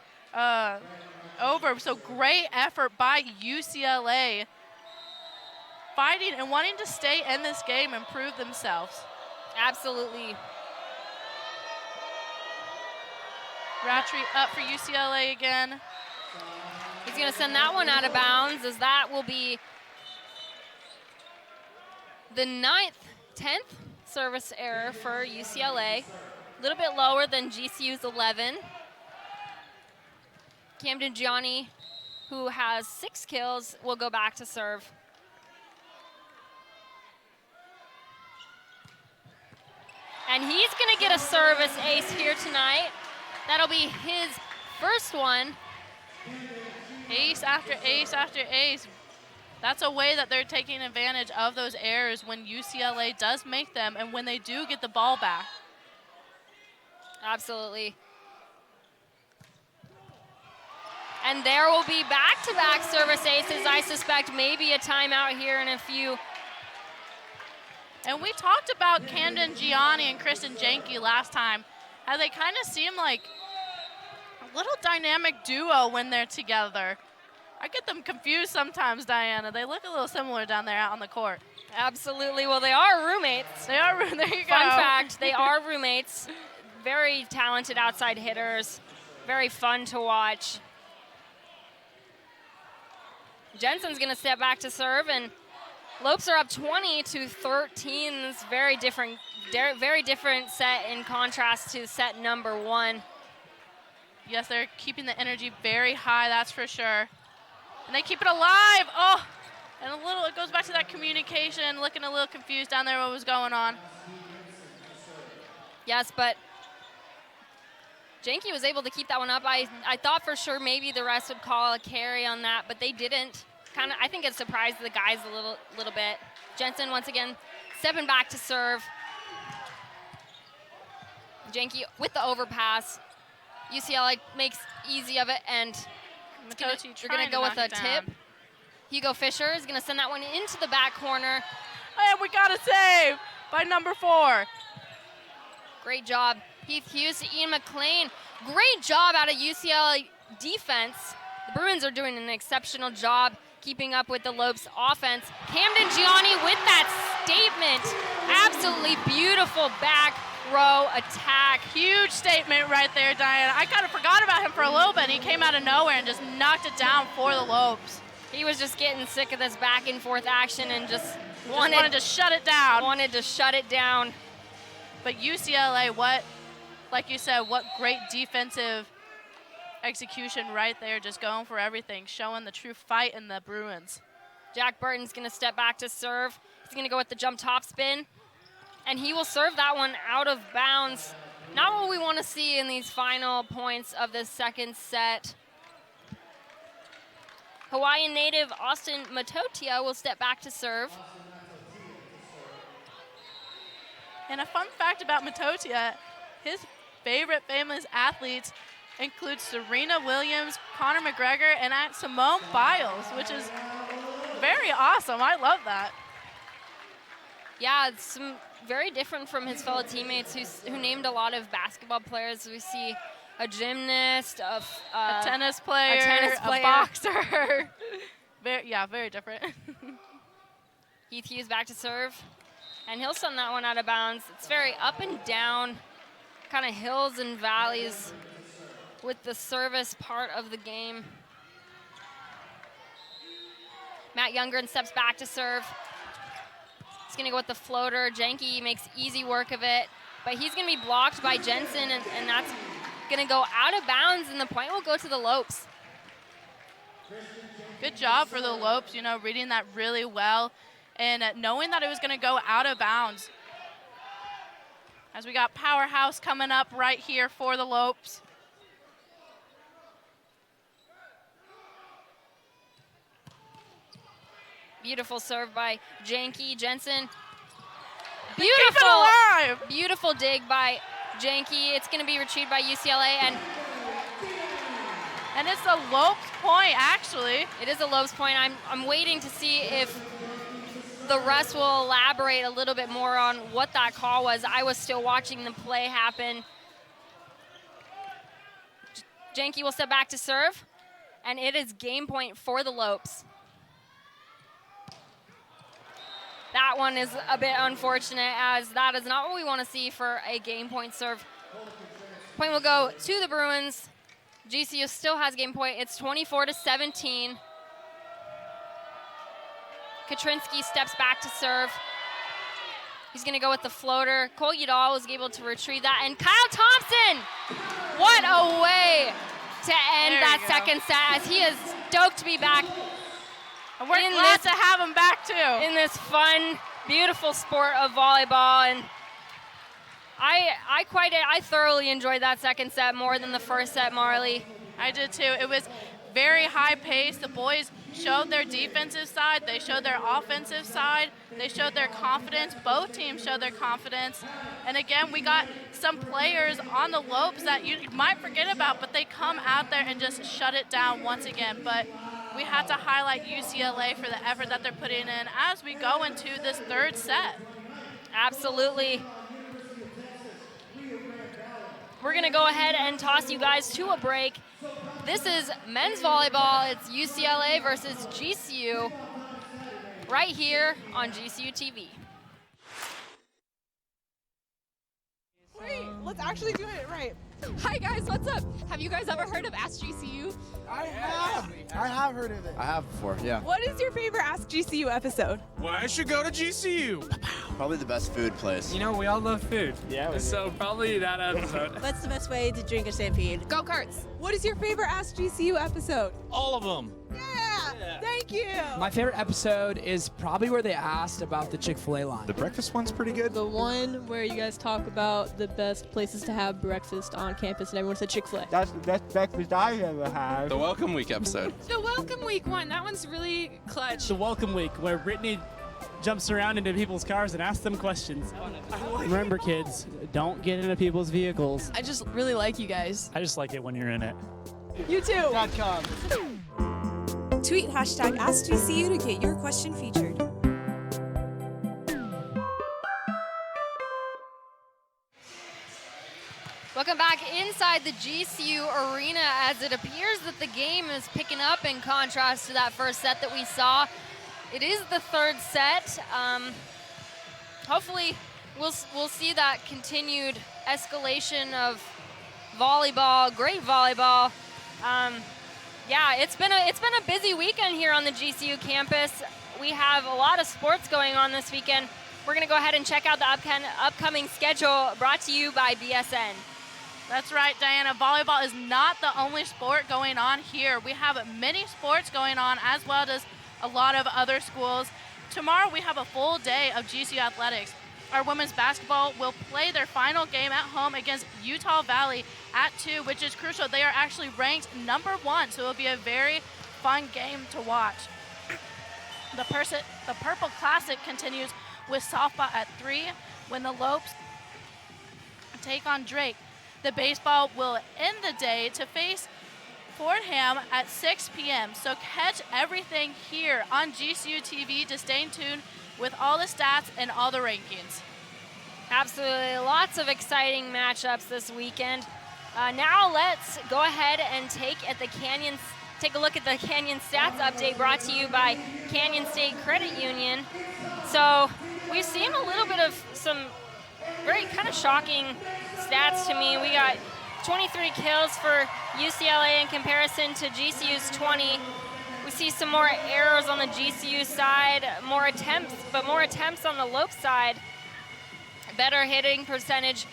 over. So great effort by UCLA. Fighting and wanting to stay in this game and prove themselves. Absolutely. Rattry up for UCLA again. He's going to send that one out of bounds, as that will be the 10th service error for UCLA. A little bit lower than GCU's 11. Camden Gianni, who has 6 kills, will go back to serve. And he's going to get a service ace here tonight. That'll be his first one. Ace after ace after ace. That's a way that they're taking advantage of those errors when UCLA does make them and when they do get the ball back. Absolutely. And there will be back-to-back service aces. I suspect maybe a timeout here in a few. And we talked about Camden Gianni and Kristen Janke last time, how they kind of seem like a little dynamic duo when they're together. I get them confused sometimes, Diana. They look a little similar down there out on the court. Absolutely. Well, they are roommates. They are, there you go. Fun fact, they are roommates. Very talented outside hitters. Very fun to watch. Jensen's going to step back to serve, and Lopes are up 20-13. It's very different set in contrast to set number 1. Yes, they're keeping the energy very high, that's for sure. And they keep it alive. Oh, and it goes back to that communication, looking a little confused down there what was going on. Yes, but Janke was able to keep that one up. I thought for sure maybe the rest would call a carry on that, but they didn't. I think it surprised the guys a little bit. Jensen once again stepping back to serve. Janke with the overpass. UCLA makes easy of it, and you're going to go with a tip. Hugo Fisher is going to send that one into the back corner. And we got a save by number 4. Great job. Heath Hughes to Ian McLean. Great job out of UCLA defense. The Bruins are doing an exceptional job keeping up with the Lopes offense. Camden Gianni with that statement. Absolutely beautiful back row attack. Huge statement right there, Diana. I kind of forgot about him for a little bit, and he came out of nowhere and just knocked it down for the Lopes. He was just getting sick of this back and forth action and just wanted to shut it down. Wanted to shut it down. But UCLA, like you said, what great defensive execution right there, just going for everything, showing the true fight in the Bruins. Jack Burton's going to step back to serve. He's going to go with the jump top spin, and he will serve that one out of bounds. Not what we want to see in these final points of the second set. Hawaiian native Austin Matotia will step back to serve. And a fun fact about Matotia, his favorite famous athletes include Serena Williams, Conor McGregor, and Simone Biles, which is very awesome. I love that. Yeah, it's very different from his fellow teammates who named a lot of basketball players. We see a gymnast, a tennis player, a boxer. Very different. Heath Hughes back to serve, and he'll send that one out of bounds. It's very up and down, kind of hills and valleys with the service part of the game. Matt Youngren steps back to serve. He's going to go with the floater. Janke makes easy work of it, but he's going to be blocked by Jensen, and that's going to go out of bounds, and the point will go to the Lopes. Good job for the Lopes, reading that really well and knowing that it was going to go out of bounds. As we got Powerhouse coming up right here for the Lopes. Beautiful serve by Janke. Jensen. Beautiful dig by Janke. It's going to be retrieved by UCLA, and it's a Lopes point, actually. It is a Lopes point. I'm waiting to see if the refs will elaborate a little bit more on what that call was. I was still watching the play happen. Janke will step back to serve, and it is game point for the Lopes. That one is a bit unfortunate, as that is not what we want to see for a game point serve. Point will go to the Bruins. GCU still has game point. It's 24-17. Katrinsky steps back to serve. He's going to go with the floater. Cole Udall was able to retrieve that. And Kyle Thompson, what a way to end that second set, as he is stoked to be back. And we're glad to have him back, too. In this fun, beautiful sport of volleyball. And I thoroughly enjoyed that second set more than the first set, Marley. I did, too. It was very high pace. The boys showed their defensive side. They showed their offensive side. They showed their confidence. Both teams showed their confidence. And again, we got some players on the Lopes that you might forget about, but they come out there and just shut it down once again. But we have to highlight UCLA for the effort that they're putting in as we go into this third set. Absolutely. We're going to go ahead and toss you guys to a break. This is men's volleyball. It's UCLA versus GCU right here on GCU TV. Wait, let's actually do it right. Hi guys, what's up? Have you guys ever heard of Ask GCU? I have heard of it. I have before, yeah. What is your favorite Ask GCU episode? Why I should go to GCU. Probably the best food place. We all love food. Yeah. So probably that episode. What's the best way to drink a stampede? Go Carts. What is your favorite Ask GCU episode? All of them. Yeah. Thank you. My favorite episode is probably where they asked about the Chick-fil-A line. The breakfast one's pretty good. The one where you guys talk about the best places to have breakfast on campus and everyone said Chick-fil-A. That's the best breakfast I've ever had. The Welcome Week episode. The Welcome Week one, that one's really clutch. The Welcome Week, where Brittany jumps around into people's cars and asks them questions. Remember, kids, don't get into people's vehicles. I just really like you guys. I just like it when you're in it. You too. Tweet hashtag AskGCU to get your question featured. Welcome back inside the GCU arena as it appears that the game is picking up in contrast to that first set that we saw. It is the third set. Hopefully we'll see that continued escalation of volleyball, great volleyball. Yeah, it's been a busy weekend here on the GCU campus. We have a lot of sports going on this weekend. We're going to go ahead and check out the upcoming schedule brought to you by BSN. That's right, Diana. Volleyball is not the only sport going on here. We have many sports going on as well as a lot of other schools. Tomorrow we have a full day of GCU athletics. Our women's basketball will play their final game at home against Utah Valley at 2, which is crucial. They are actually ranked number 1, so it'll be a very fun game to watch. The Purple Classic continues with softball at 3 when the Lopes take on Drake. The baseball will end the day to face Fordham at 6 p.m. So catch everything here on GCU TV to stay tuned with all the stats and all the rankings. Absolutely, lots of exciting matchups this weekend. Now let's go ahead and take a look at the Canyon Stats update brought to you by Canyon State Credit Union. So we've seen a little bit of some very kind of shocking stats to me. We got 23 kills for UCLA in comparison to GCU's 20. We see some more errors on the GCU side, more attempts on the Lope side. Better hitting percentage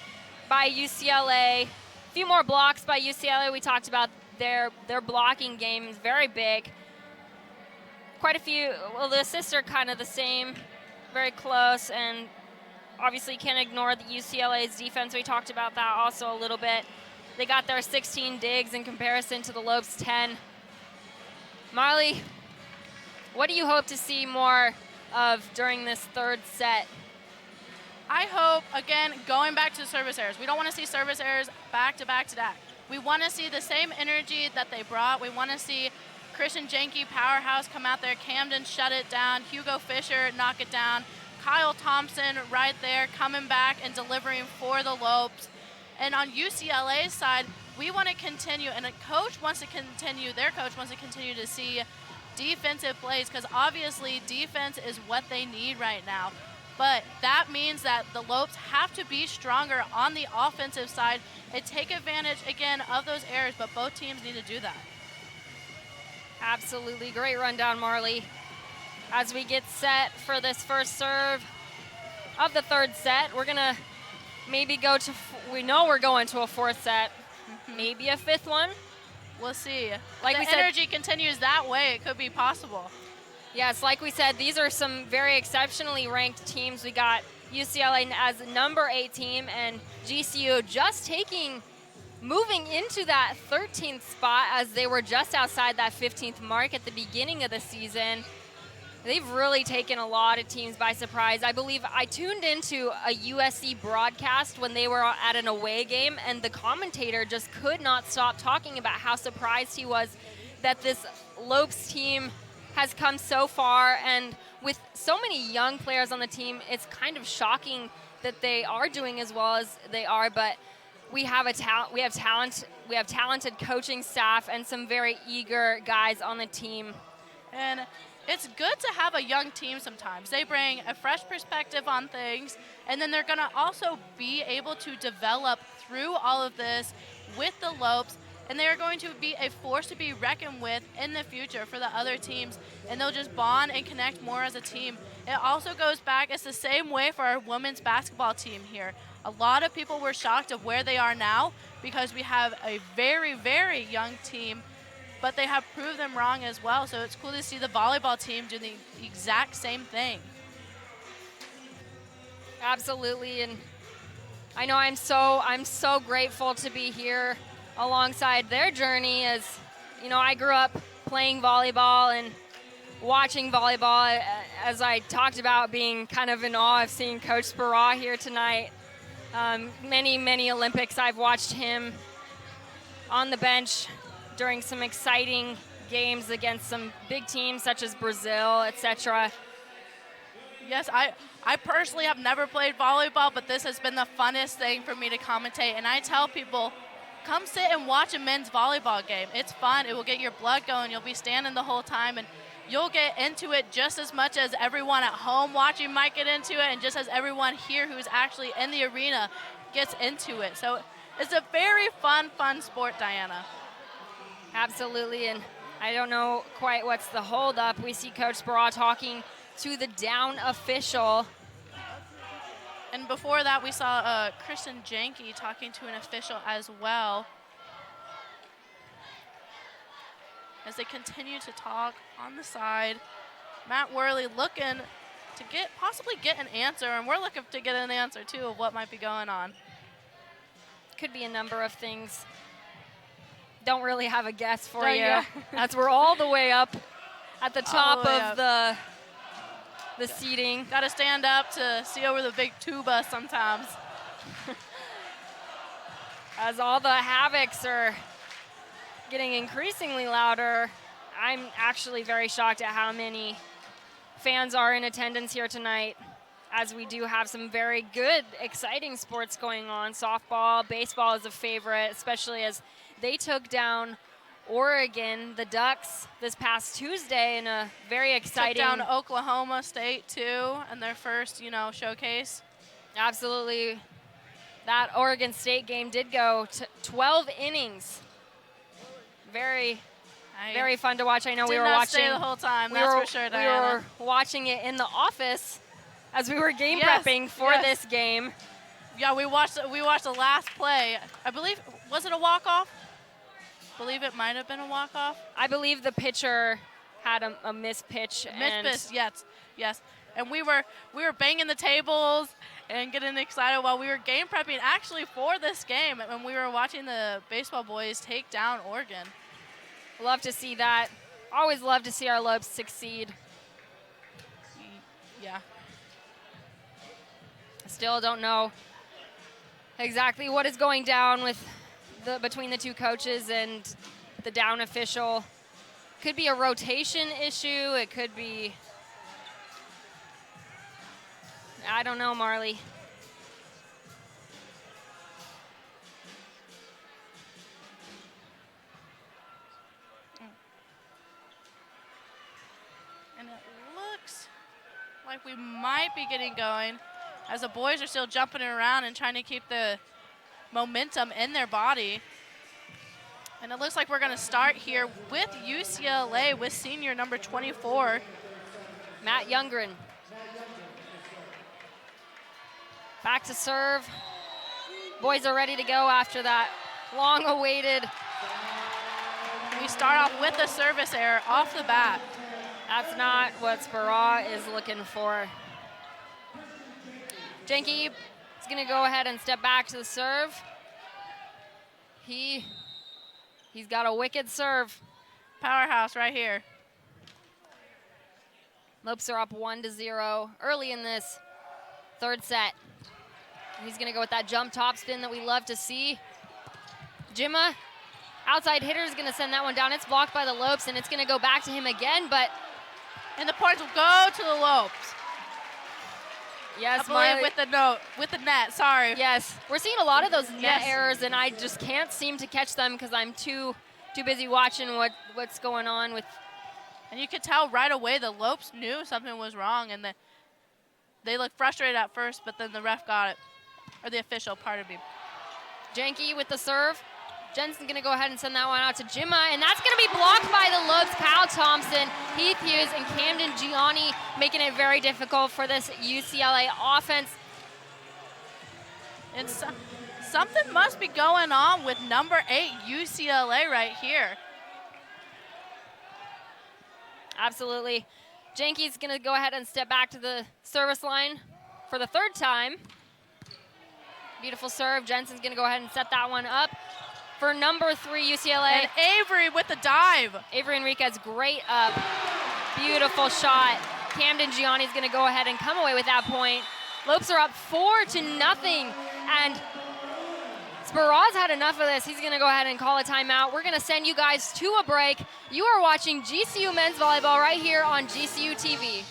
by UCLA. A few more blocks by UCLA. We talked about their blocking game is very big. Quite a few, well, the assists are kind of the same, very close, and obviously can't ignore the UCLA's defense. We talked about that also a little bit. They got their 16 digs in comparison to the Lopes' 10. Marley, what do you hope to see more of during this third set? I hope, again, going back to service errors. We don't want to see service errors back to back to back. We want to see the same energy that they brought. We want to see Christian Jenke, powerhouse, come out there. Camden shut it down. Hugo Fisher knock it down. Kyle Thompson right there coming back and delivering for the Lopes. And on UCLA's side, we want to continue, and their coach wants to continue to see defensive plays, because obviously defense is what they need right now. But that means that the Lopes have to be stronger on the offensive side and take advantage, again, of those errors, but both teams need to do that. Absolutely. Great rundown, Marley. As we get set for this first serve of the third set, we're going to maybe we know we're going to a fourth set, maybe a fifth one. We'll see. Like the energy continues that way, it could be possible. Yes, like we said, these are some very exceptionally ranked teams. We got UCLA as number 8 team and GCU just moving into that 13th spot as they were just outside that 15th mark at the beginning of the season. They've really taken a lot of teams by surprise. I believe I tuned into a USC broadcast when they were at an away game, and the commentator just could not stop talking about how surprised he was that this Lopes team has come so far, and with so many young players on the team, it's kind of shocking that they are doing as well as they are. But we have talented coaching staff and some very eager guys on the team. And it's good to have a young team sometimes. They bring a fresh perspective on things, and then they're going to also be able to develop through all of this with the Lopes, and they are going to be a force to be reckoned with in the future for the other teams, and they'll just bond and connect more as a team. It also goes back, it's the same way for our women's basketball team here. A lot of people were shocked of where they are now because we have a very, very young team but they have proved them wrong as well. So it's cool to see the volleyball team do the exact same thing. Absolutely, and I know I'm so grateful to be here alongside their journey. As you know, I grew up playing volleyball and watching volleyball, as I talked about being kind of in awe of seeing Coach Speraw here tonight. Many Olympics I've watched him on the bench during some exciting games against some big teams such as Brazil, etc. Yes, I personally have never played volleyball, but this has been the funnest thing for me to commentate. And I tell people, come sit and watch a men's volleyball game. It's fun. It will get your blood going. You'll be standing the whole time, and you'll get into it just as much as everyone at home watching might get into it, and just as everyone here who's actually in the arena gets into it. So it's a very fun sport, Diana. Absolutely, and I don't know quite what's the holdup. We see Coach Speraw talking to the down official. And before that, we saw Kristen Janke talking to an official as well. As they continue to talk on the side, Matt Worley looking to possibly get an answer, and we're looking to get an answer too of what might be going on. Could be a number of things. Don't really have a guess for you. As we're all the way up at the top of the seating. Got to stand up to see over the big tuba sometimes. As all the havocs are getting increasingly louder, I'm actually very shocked at how many fans are in attendance here tonight, as we do have some very good, exciting sports going on. Softball, baseball is a favorite, especially as they took down Oregon, the Ducks, this past Tuesday in a very exciting. Took down Oklahoma State too in their first, showcase. Absolutely. That Oregon State game did go to 12 innings. Very fun to watch. I know we were watching stay the whole time. That's for sure, Diana. We were watching it in the office as we were game prepping for this game. Yeah, we watched the last play. I believe, was it a walk-off? I believe it might have been a walk-off. I believe the pitcher had a missed pitch. Yes. And we were banging the tables and getting excited while we were game prepping actually for this game, and we were watching the baseball boys take down Oregon. Love to see that. Always love to see our Lopes succeed. Yeah. Still don't know exactly what is going down with between the two coaches and the down official. Could be a rotation issue. It could be, I don't know, Marley. And it looks like we might be getting going, as the boys are still jumping around and trying to keep the momentum in their body. And it looks like we're going to start here with UCLA with senior number 24, Matt Youngren. Back to serve. Boys are ready to go after that long-awaited. We start off with a service error off the bat. That's not what Speraw is looking for. Janke is going to go ahead and step back to the serve. He's got a wicked serve. Powerhouse right here. Lopes are up 1-0 early in this third set. He's going to go with that jump topspin that we love to see. Jimma, outside hitter, is going to send that one down. It's blocked by the Lopes, and it's going to go back to him again, but... And the points will go to the Lopes. Yes, I believe with the net, sorry. Yes, we're seeing a lot of those net errors, and I just can't seem to catch them because I'm too busy watching what's going on with. And you could tell right away the Lopes knew something was wrong, and they looked frustrated at first, but then the ref got it, or the official, pardon me. Janke with the serve. Jensen's going to go ahead and send that one out to Jimma, and that's going to be blocked by the Lopes. Kyle Thompson, Heath Hughes, and Camden Gianni, making it very difficult for this UCLA offense. And something must be going on with number 8 UCLA right here. Absolutely. Janke's going to go ahead and step back to the service line for the third time. Beautiful serve. Jensen's going to go ahead and set that one up for number 3 UCLA. And Avery with the dive. Avery Enriquez, great up. Beautiful shot. Camden Gianni's going to go ahead and come away with that point. Lopes are up 4-0, and Sparaz had enough of this. He's going to go ahead and call a timeout. We're going to send you guys to a break. You are watching GCU Men's Volleyball right here on GCU TV.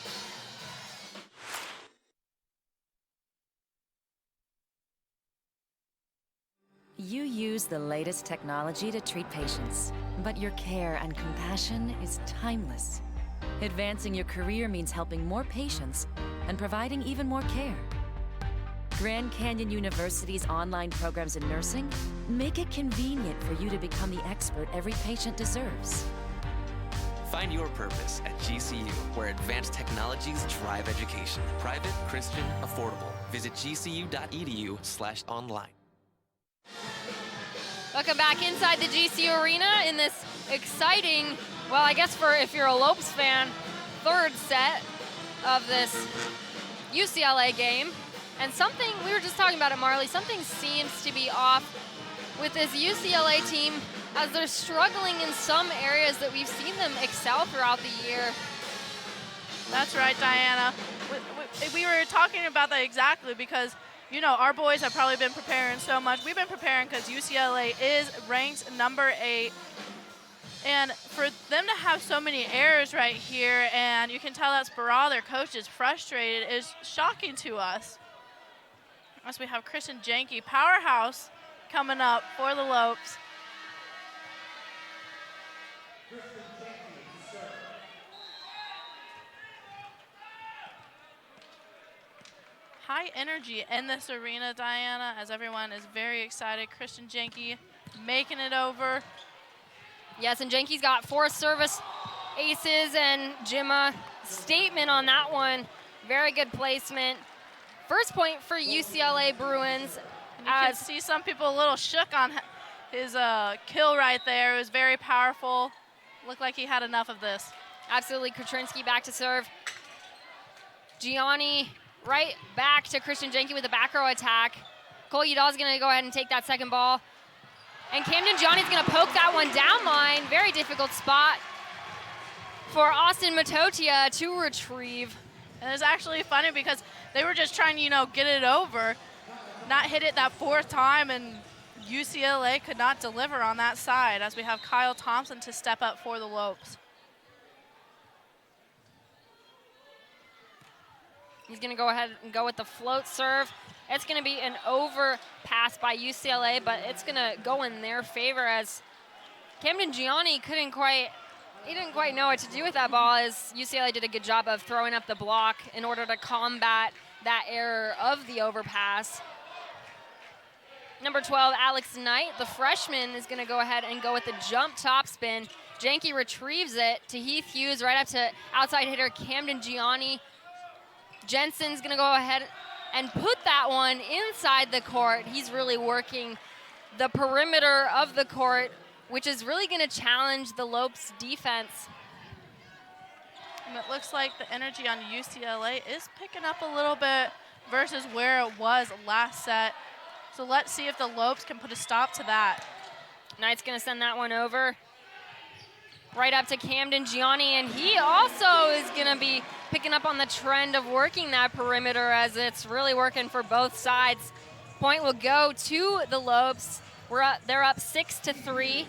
You use the latest technology to treat patients, but your care and compassion is timeless. Advancing your career means helping more patients and providing even more care. Grand Canyon University's online programs in nursing make it convenient for you to become the expert every patient deserves. Find your purpose at GCU, where advanced technologies drive education. Private, Christian, affordable. Visit gcu.edu/online. Welcome back inside the GCU Arena in this exciting, well, I guess for if you're a Lopes fan, third set of this UCLA game. And something, we were just talking about it, Marley, something seems to be off with this UCLA team as they're struggling in some areas that we've seen them excel throughout the year. That's right, Diana. We were talking about that exactly because, you know, our boys have probably been preparing so much. We've been preparing because UCLA is ranked number 8. And for them to have so many errors right here, and you can tell that Sparrow, their coach, is frustrated, is shocking to us. As we have Christian Janke, powerhouse, coming up for the Lopes. High energy in this arena, Diana, as everyone is very excited. Christian Janke making it over. Yes, and Janke's got 4 service aces, and Jimma, statement on that one. Very good placement. First point for UCLA Bruins. You can see some people a little shook on his kill right there. It was very powerful. Looked like he had enough of this. Absolutely, Katrinsky back to serve. Gianni right back to Christian Janke with a back row attack. Cole Udall's gonna go ahead and take that second ball. And Camden Gianni's gonna poke that one down line. Very difficult spot for Austin Matotia to retrieve. And it's actually funny because they were just trying to, you know, get it over, not hit it that 4th time, and UCLA could not deliver on that side as we have Kyle Thompson to step up for the Lopes. He's gonna go ahead and go with the float serve. It's gonna be an overpass by UCLA, but it's gonna go in their favor as Camden Gianni didn't quite know what to do with that ball, as UCLA did a good job of throwing up the block in order to combat that error of the overpass. Number 12, Alex Knight, the freshman, is gonna go ahead and go with the jump topspin. Janke retrieves it to Heath Hughes, right up to outside hitter Camden Gianni. Jensen's gonna go ahead and put that one inside the court. He's really working the perimeter of the court, which is really gonna challenge the Lopes defense. And it looks like the energy on UCLA is picking up a little bit versus where it was last set. So let's see if the Lopes can put a stop to that. Knight's gonna send that one over right up to Camden Gianni, and he also is gonna be picking up on the trend of working that perimeter, as it's really working for both sides. Point will go to the Lopes. They're up 6-3.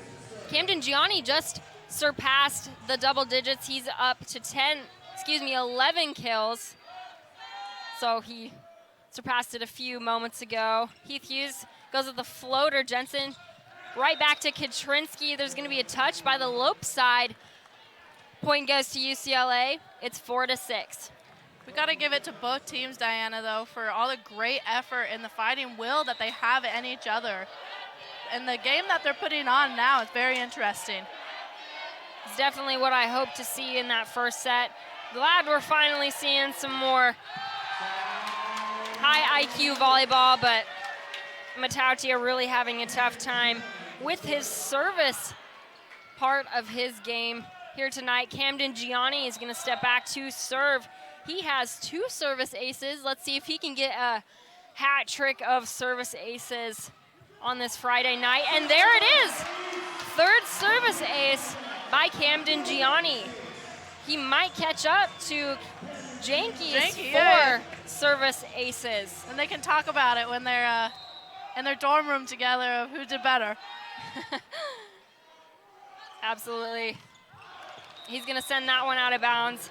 Camden Gianni just surpassed the double digits. He's up to 11 kills. So he surpassed it a few moments ago. Heath Hughes goes with the floater. Jensen right back to Katrinsky. There's gonna be a touch by the Lopes side. Point goes to UCLA. It's 4-6. We got to give it to both teams, Diana, though, for all the great effort and the fighting will that they have in each other. And the game that they're putting on now is very interesting. It's definitely what I hope to see in that first set. Glad we're finally seeing some more high IQ volleyball, but Matautia really having a tough time with his service part of his game. here tonight. Camden Gianni is going to step back to serve. He has 2 service aces. Let's see if he can get a hat trick of service aces on this Friday night. And there it is. 3rd service ace by Camden Gianni. He might catch up to Janky's 4 service aces. And they can talk about it when they're in their dorm room together of who did better. Absolutely. He's going to send that one out of bounds.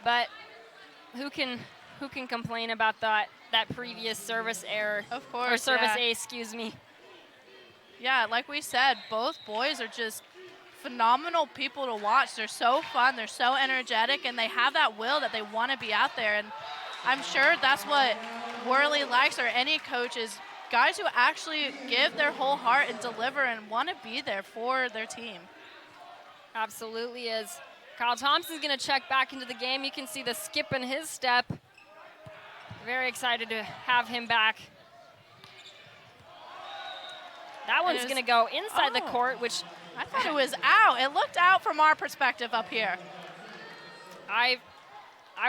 But who can complain about that previous service error? Of course, or service ace, excuse me. Yeah, like we said, both boys are just phenomenal people to watch. They're so fun, they're so energetic, and they have that will that they want to be out there. And I'm sure that's what Worley likes, or any coach, is guys who actually give their whole heart and deliver and want to be there for their team. Absolutely is. Kyle Thompson's going to check back into the game. You can see the skip in his step. Very excited to have him back. That one's going to go inside the court, which I thought it was out. It looked out from our perspective up here. I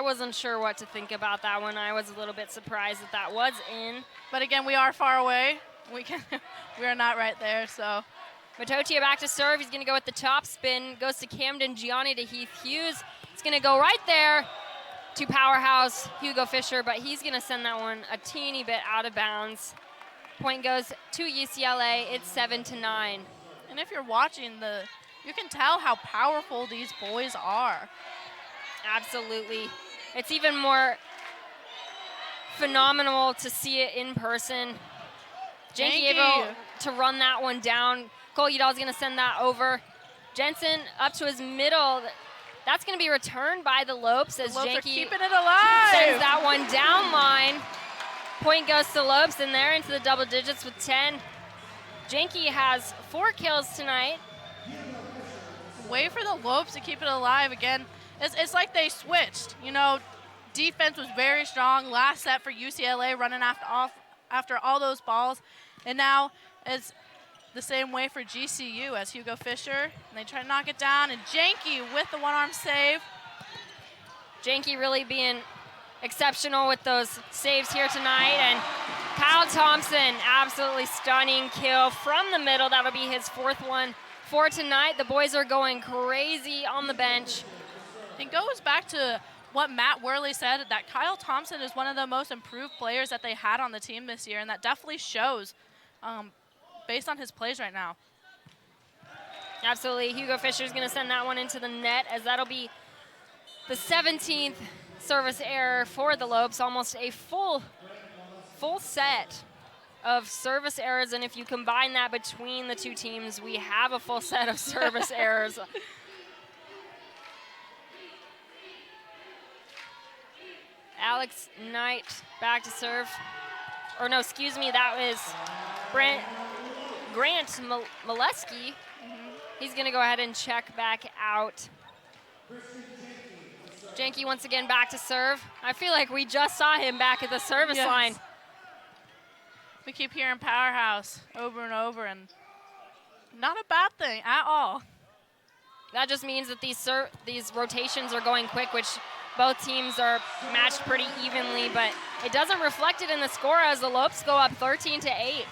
wasn't sure what to think about that one. I was a little bit surprised that was in. But again, we are far away. We are not right there, so. Matotia back to serve. He's going to go with the top spin. Goes to Camden Gianni to Heath Hughes. It's going to go right there to powerhouse Hugo Fisher, but he's going to send that one a teeny bit out of bounds. Point goes to UCLA. It's 7-9. And if you're watching, you can tell how powerful these boys are. Absolutely. It's even more phenomenal to see it in person. Janky able to run that one down. Cole Udall's going to send that over. Jensen up to his middle. That's going to be returned by the Lopes as Lopes Janky are keeping it alive. sends that one down line. Point goes to Lopes, and they're into the double digits with 10. Janky has 4 kills tonight. Way for the Lopes to keep it alive again. It's like they switched. You know, defense was very strong last set for UCLA, running after all those balls. And now it's the same way for GCU as Hugo Fisher. And they try to knock it down, and Janky with the one-arm save. Janky really being exceptional with those saves here tonight. And Kyle Thompson, absolutely stunning kill from the middle. That'll be his 4th one for tonight. The boys are going crazy on the bench. It goes back to what Matt Worley said, that Kyle Thompson is one of the most improved players that they had on the team this year, and that definitely shows based on his plays right now. Absolutely. Hugo Fisher's going to send that one into the net, as that'll be the 17th service error for the Lopes. Almost a full set of service errors, and if you combine that between the two teams, we have a full set of service errors. Alex Knight back to serve. Or no, excuse me, that was Grant Molesky. He's going to go ahead and check back out. Janky once again back to serve. I feel like we just saw him back at the service line. We keep hearing powerhouse over and over, and not a bad thing at all. That just means that these rotations are going quick, which both teams are matched pretty evenly, but it doesn't reflect it in the score as the Lopes go up 13-8.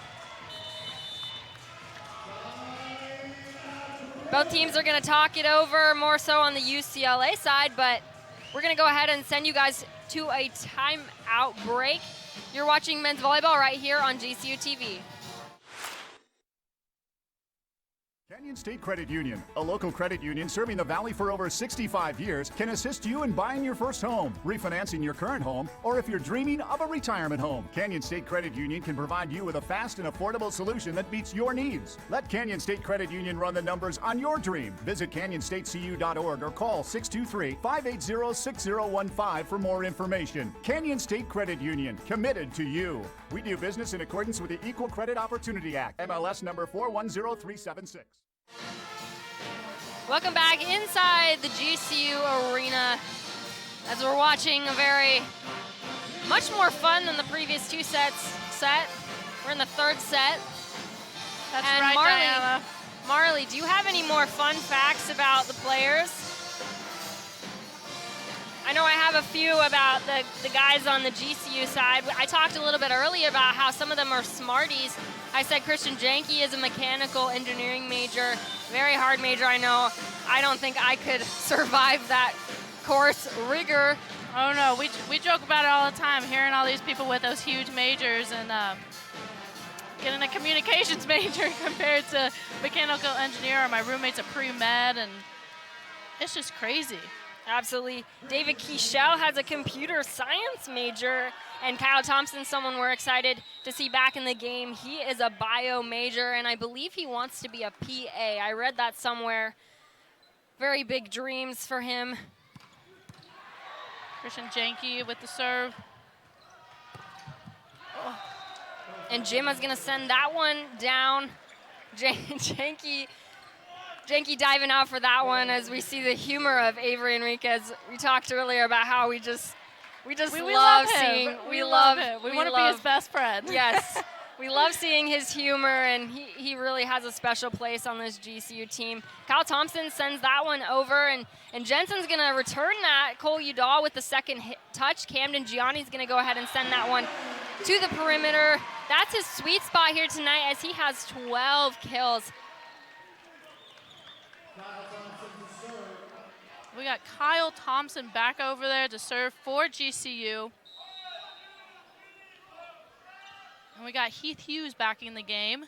Both teams are going to talk it over more so on the UCLA side, but we're going to go ahead and send you guys to a timeout break. You're watching men's volleyball right here on GCU TV. Canyon State Credit Union, a local credit union serving the Valley for over 65 years, can assist you in buying your first home, refinancing your current home, or if you're dreaming of a retirement home. Canyon State Credit Union can provide you with a fast and affordable solution that meets your needs. Let Canyon State Credit Union run the numbers on your dream. Visit canyonstatecu.org or call 623-580-6015 for more information. Canyon State Credit Union, committed to you. We do business in accordance with the Equal Credit Opportunity Act, MLS number 410376. Welcome back inside the GCU arena as we're watching a very much more fun than the previous 2 sets. We're in the 3rd set. That's right, Diana. Marley, do you have any more fun facts about the players. I know I have a few about the guys on the GCU side. I talked a little bit earlier about how some of them are smarties. I said Christian Janke is a mechanical engineering major, very hard major, I know. I don't think I could survive that course rigor. Oh no, we joke about it all the time, hearing all these people with those huge majors and getting a communications major compared to mechanical engineer. My roommate's a pre-med, and it's just crazy. Absolutely. David Keichel has a computer science major, and Kyle Thompson, someone we're excited to see back in the game. He is a bio major, and I believe he wants to be a PA. I read that somewhere. Very big dreams for him. Christian Janke with the serve. Oh. And Jimma's going to send that one down. Janke diving out for that one as we see the humor of Avery Enriquez. We talked earlier about how we love seeing. We love him. We want to be his best friend. Yes. We love seeing his humor, and he really has a special place on this GCU team. Kyle Thompson sends that one over, and Jensen's going to return that. Cole Udall with the second touch. Camden Gianni's going to go ahead and send that one to the perimeter. That's his sweet spot here tonight as he has 12 kills. We got Kyle Thompson back over there to serve for GCU. And we got Heath Hughes back in the game.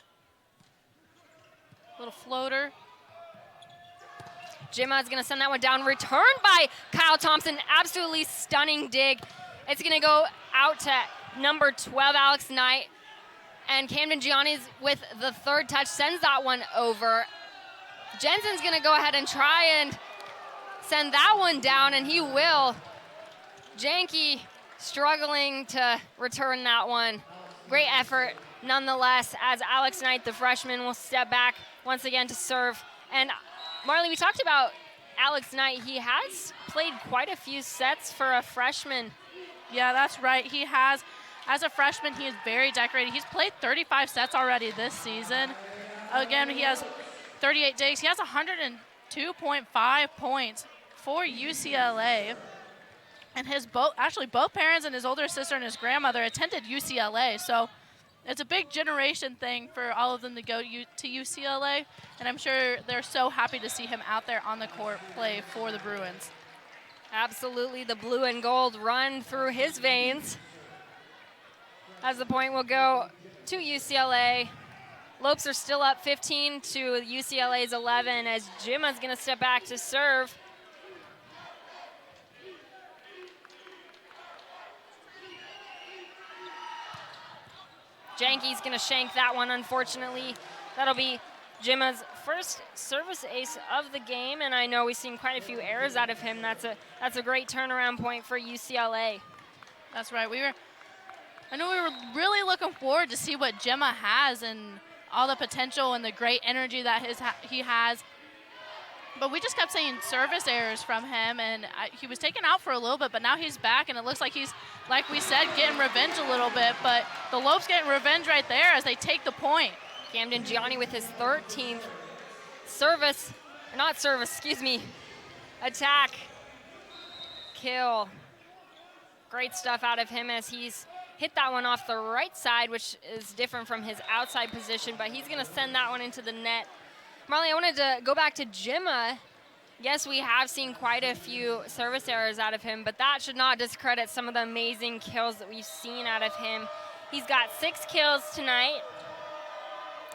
Little floater. Jimma's going to send that one down. Returned by Kyle Thompson. Absolutely stunning dig. It's going to go out to number 12, Alex Knight. And Camden Gianni's with the third touch sends that one over. Jensen's going to go ahead and try and send that one down, and he will. Janke struggling to return that one. Great effort nonetheless as Alex Knight, the freshman, will step back once again to serve. And Marley, we talked about Alex Knight. He has played quite a few sets for a freshman. Yeah, that's right. He has. As a freshman, he is very decorated. He's played 35 sets already this season. Again, he has 38 digs. He has 102.5 points for UCLA. And both parents and his older sister and his grandmother attended UCLA. So it's a big generation thing for all of them to go to UCLA. And I'm sure they're so happy to see him out there on the court play for the Bruins. Absolutely, the blue and gold run through his veins. As the point will go to UCLA. Lopes are still up 15 to UCLA's 11 as Jimma's going to step back to serve. Janke's going to shank that one, unfortunately. That'll be Jimma's first service ace of the game, and I know we've seen quite a few errors out of him. That's a great turnaround point for UCLA. That's right. I know we were really looking forward to see what Jimma has and all the potential and the great energy that he has. But we just kept seeing service errors from him, and he was taken out for a little bit, but now he's back, and it looks like he's, like we said, getting revenge a little bit. But the Lopes getting revenge right there as they take the point. Camden Gianni with his 13th attack, kill. Great stuff out of him as he's hit that one off the right side, which is different from his outside position, but he's going to send that one into the net. Marley, I wanted to go back to Jimma. Yes, we have seen quite a few service errors out of him, but that should not discredit some of the amazing kills that we've seen out of him. He's got 6 kills tonight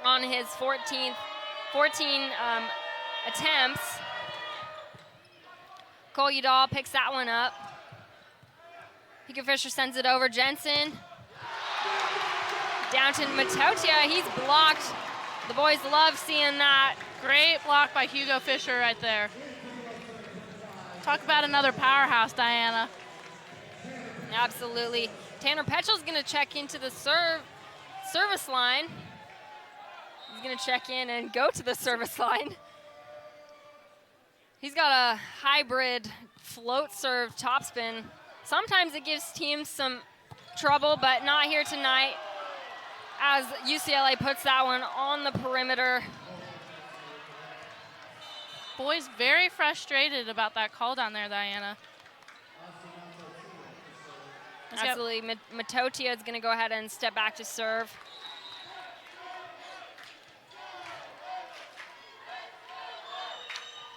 on his 14 attempts. Cole Udall picks that one up. Hika Fisher sends it over. Jensen. Down to Matotia. He's blocked. The boys love seeing that. Great block by Hugo Fisher right there. Talk about another powerhouse, Diana. Absolutely. Tanner Petchell's going to check into the service line. He's going to check in and go to the service line. He's got a hybrid float serve topspin. Sometimes it gives teams some trouble, but not here tonight as UCLA puts that one on the perimeter. boys very frustrated about that call down there, Diana. Absolutely. Matotia is going to go ahead and step back to serve.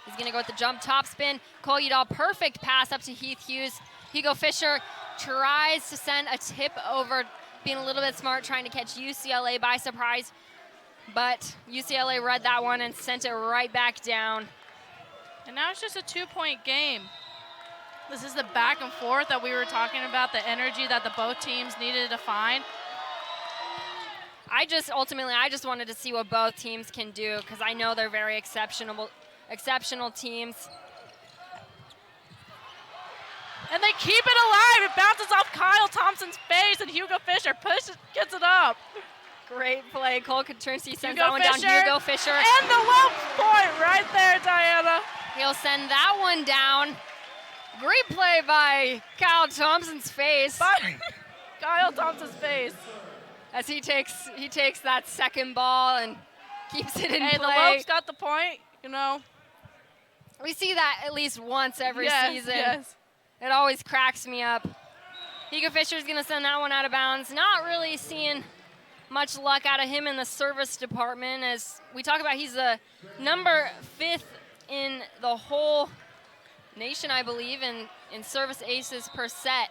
He's going to go with the jump top spin. Cole Udall, perfect pass up to Heath Hughes. Hugo Fisher tries to send a tip over, being a little bit smart, trying to catch UCLA by surprise. But UCLA read that one and sent it right back down. And now it's just a 2-point game. This is the back and forth that we were talking about, the energy that the both teams needed to find. Ultimately, I just wanted to see what both teams can do, because I know they're very exceptional teams. And they keep it alive. It bounces off Kyle Thompson's face, and Hugo Fisher gets it up. Great play. Cole Katrinsky sends Hugo that one down. Fisher, Hugo Fisher. And the Lopes point right there, Diana. He'll send that one down. Great play by Kyle Thompson's face. Kyle Thompson's face. As he takes that second ball and keeps it in play. Hey, the Lopes got the point, you know. We see that at least once every season. Yes. It always cracks me up. Hugo Fisher's going to send that one out of bounds. Not really seeing much luck out of him in the service department. As we talk about, he's the number 5th in the whole nation, I believe, in service aces per set.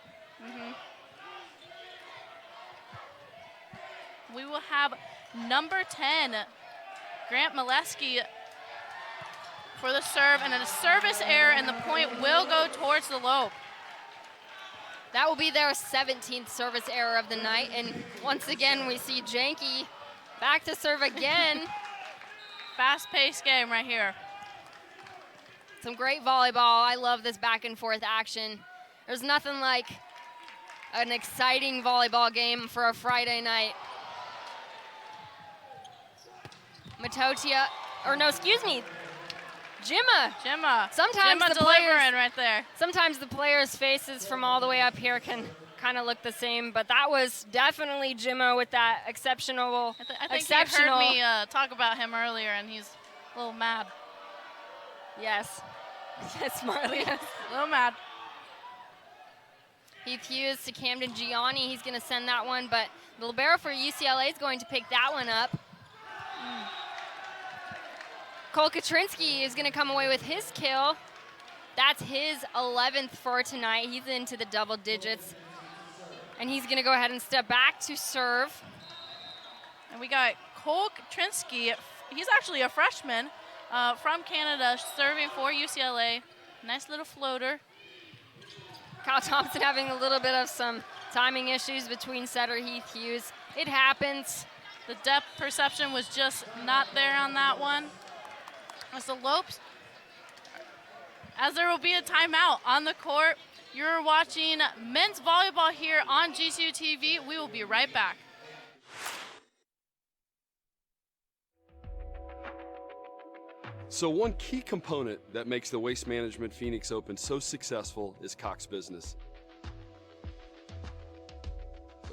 We will have number 10, Grant Molesky, for the serve, and a service error, and the point will go towards the Lope. That will be their 17th service error of the night, and once again we see Janke back to serve again. Fast-paced game right here. Some great volleyball. I love this back and forth action. There's nothing like an exciting volleyball game for a Friday night. Matotia, or no, excuse me, Jimma. Sometimes Jimma the delivering players, right there. Sometimes the players' faces from all the way up here can kind of look the same, but that was definitely Jimma with that exceptional. I think you heard me talk about him earlier, and he's a little mad. Yes. Yes, Marley. A little mad. Heath Hughes to Camden Gianni. He's going to send that one, but the libero for UCLA is going to pick that one up. Cole Katrinsky is going to come away with his kill. That's his 11th for tonight. He's into the double digits. And he's going to go ahead and step back to serve. And we got Cole Katrinsky. He's actually a freshman from Canada, serving for UCLA. Nice little floater. Kyle Thompson having a little bit of some timing issues between setter Heath Hughes. It happens. The depth perception was just not there on that one. As the Lopes, as there will be a timeout on the court. You're watching men's volleyball here on GCU TV. We will be right back. So one key component that makes the Waste Management Phoenix Open so successful is Cox Business.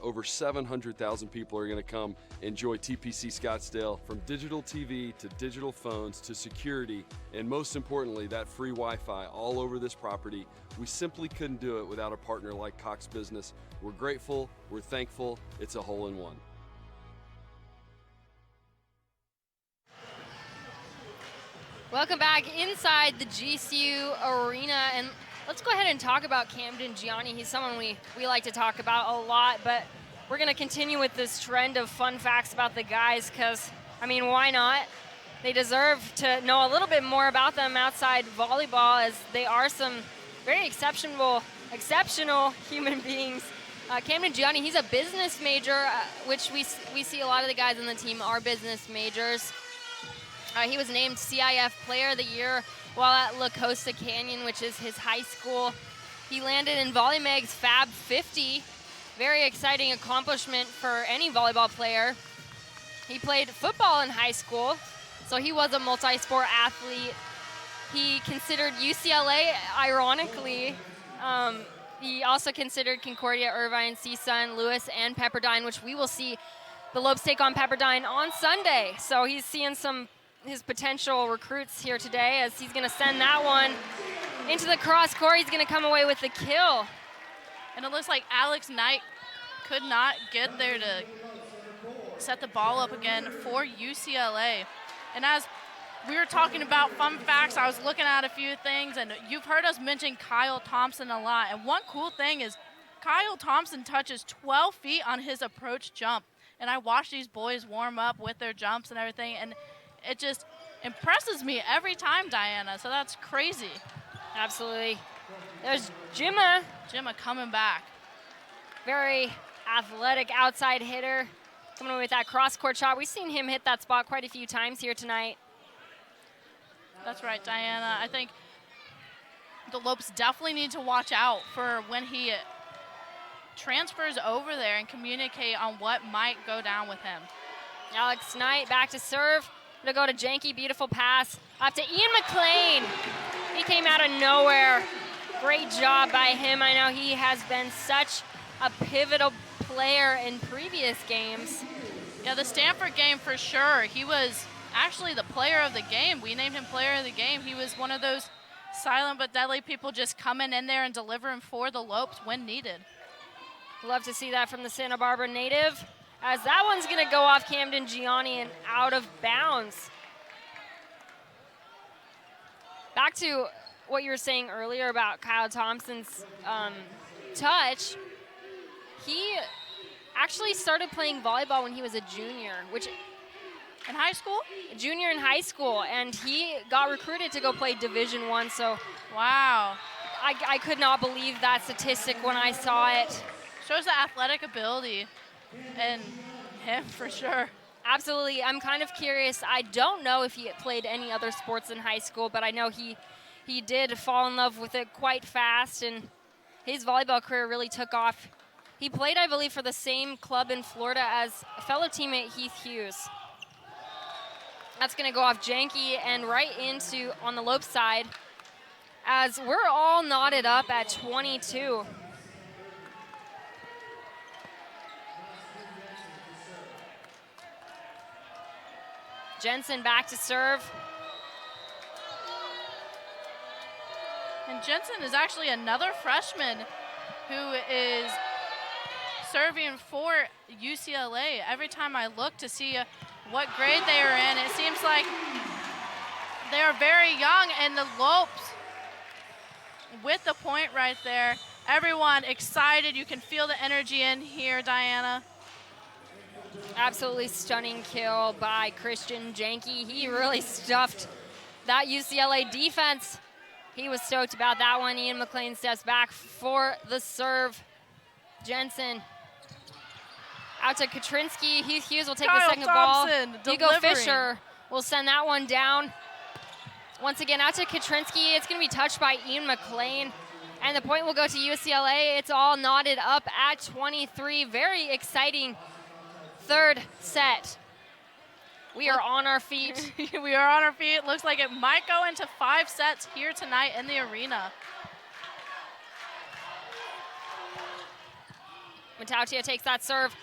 Over 700,000 people are going to come enjoy TPC Scottsdale, from digital TV to digital phones to security, and most importantly, that free Wi-Fi all over this property. We simply couldn't do it without a partner like Cox Business. We're grateful, we're thankful, it's a hole-in-one. Welcome back inside the GCU arena, and let's go ahead and talk about Camden Gianni. He's someone we like to talk about a lot, but we're going to continue with this trend of fun facts about the guys because, I mean, why not? They deserve to know a little bit more about them outside volleyball, as they are some very exceptional human beings. Camden Gianni, he's a business major, which we see a lot of the guys on the team are business majors. He was named CIF Player of the Year while at La Costa Canyon, which is his high school. He landed in VolleyMag's Fab 50. Very exciting accomplishment for any volleyball player. He played football in high school, so he was a multi-sport athlete. He considered UCLA, ironically. He also considered Concordia, Irvine, CSUN, Lewis, and Pepperdine, which we will see the Lopes take on Pepperdine on Sunday. So he's seeing some his potential recruits here today, as he's going to send that one into the cross court. He's going to come away with the kill. And it looks like Alex Knight could not get there to set the ball up again for UCLA. And as we were talking about fun facts, I was looking at a few things, and you've heard us mention Kyle Thompson a lot. And one cool thing is Kyle Thompson touches 12 feet on his approach jump. And I watch these boys warm up with their jumps and everything, and it just impresses me every time, Diana. So that's crazy. Absolutely. There's Jimma. Jimma coming back. Very athletic outside hitter. Coming away with that cross-court shot. We've seen him hit that spot quite a few times here tonight. That's right, Diana. I think the Lopes definitely need to watch out for when he transfers over there and communicate on what might go down with him. Alex Knight back to serve. Gonna go to Janky, beautiful pass. Up to Ian McLean. He came out of nowhere. Great job by him. I know he has been such a pivotal player in previous games. Yeah, the Stanford game for sure. He was actually the player of the game. We named him player of the game. He was one of those silent but deadly people just coming in there and delivering for the Lopes when needed. Love to see that from the Santa Barbara native, as that one's going to go off Camden Gianni and out of bounds. Back to what you were saying earlier about Kyle Thompson's touch. He actually started playing volleyball when he was a junior, which in high school? Junior in high school, and he got recruited to go play Division I. So, wow, I could not believe that statistic when I saw it. Shows the athletic ability in him for sure. Absolutely. I'm kind of curious. I don't know if he played any other sports in high school, but I know he did fall in love with it quite fast, and his volleyball career really took off. He played, I believe, for the same club in Florida as a fellow teammate Heath Hughes. That's going to go off Janky and right into on the Lope side, as we're all knotted up at 22. Jensen back to serve. And Jensen is actually another freshman who is serving for UCLA. Every time I look to see what grade they are in, it seems like they are very young, and the Lopes with the point right there. Everyone excited. You can feel the energy in here, Diana. Absolutely stunning kill by Christian Janky. He really stuffed that UCLA defense. He was stoked about that one. Ian McLean steps back for the serve. Jensen out to Katrinsky. Heath Hughes will take Kyle the second Thompson, ball. Hugo Fisher will send that one down. Once again, out to Katrinsky. It's going to be touched by Ian McLean. And the point will go to UCLA. It's all knotted up at 23. Very exciting third set. We are on our feet. We are on our feet. Looks like it might go into 5 sets here tonight in the arena. Matautia takes that serve.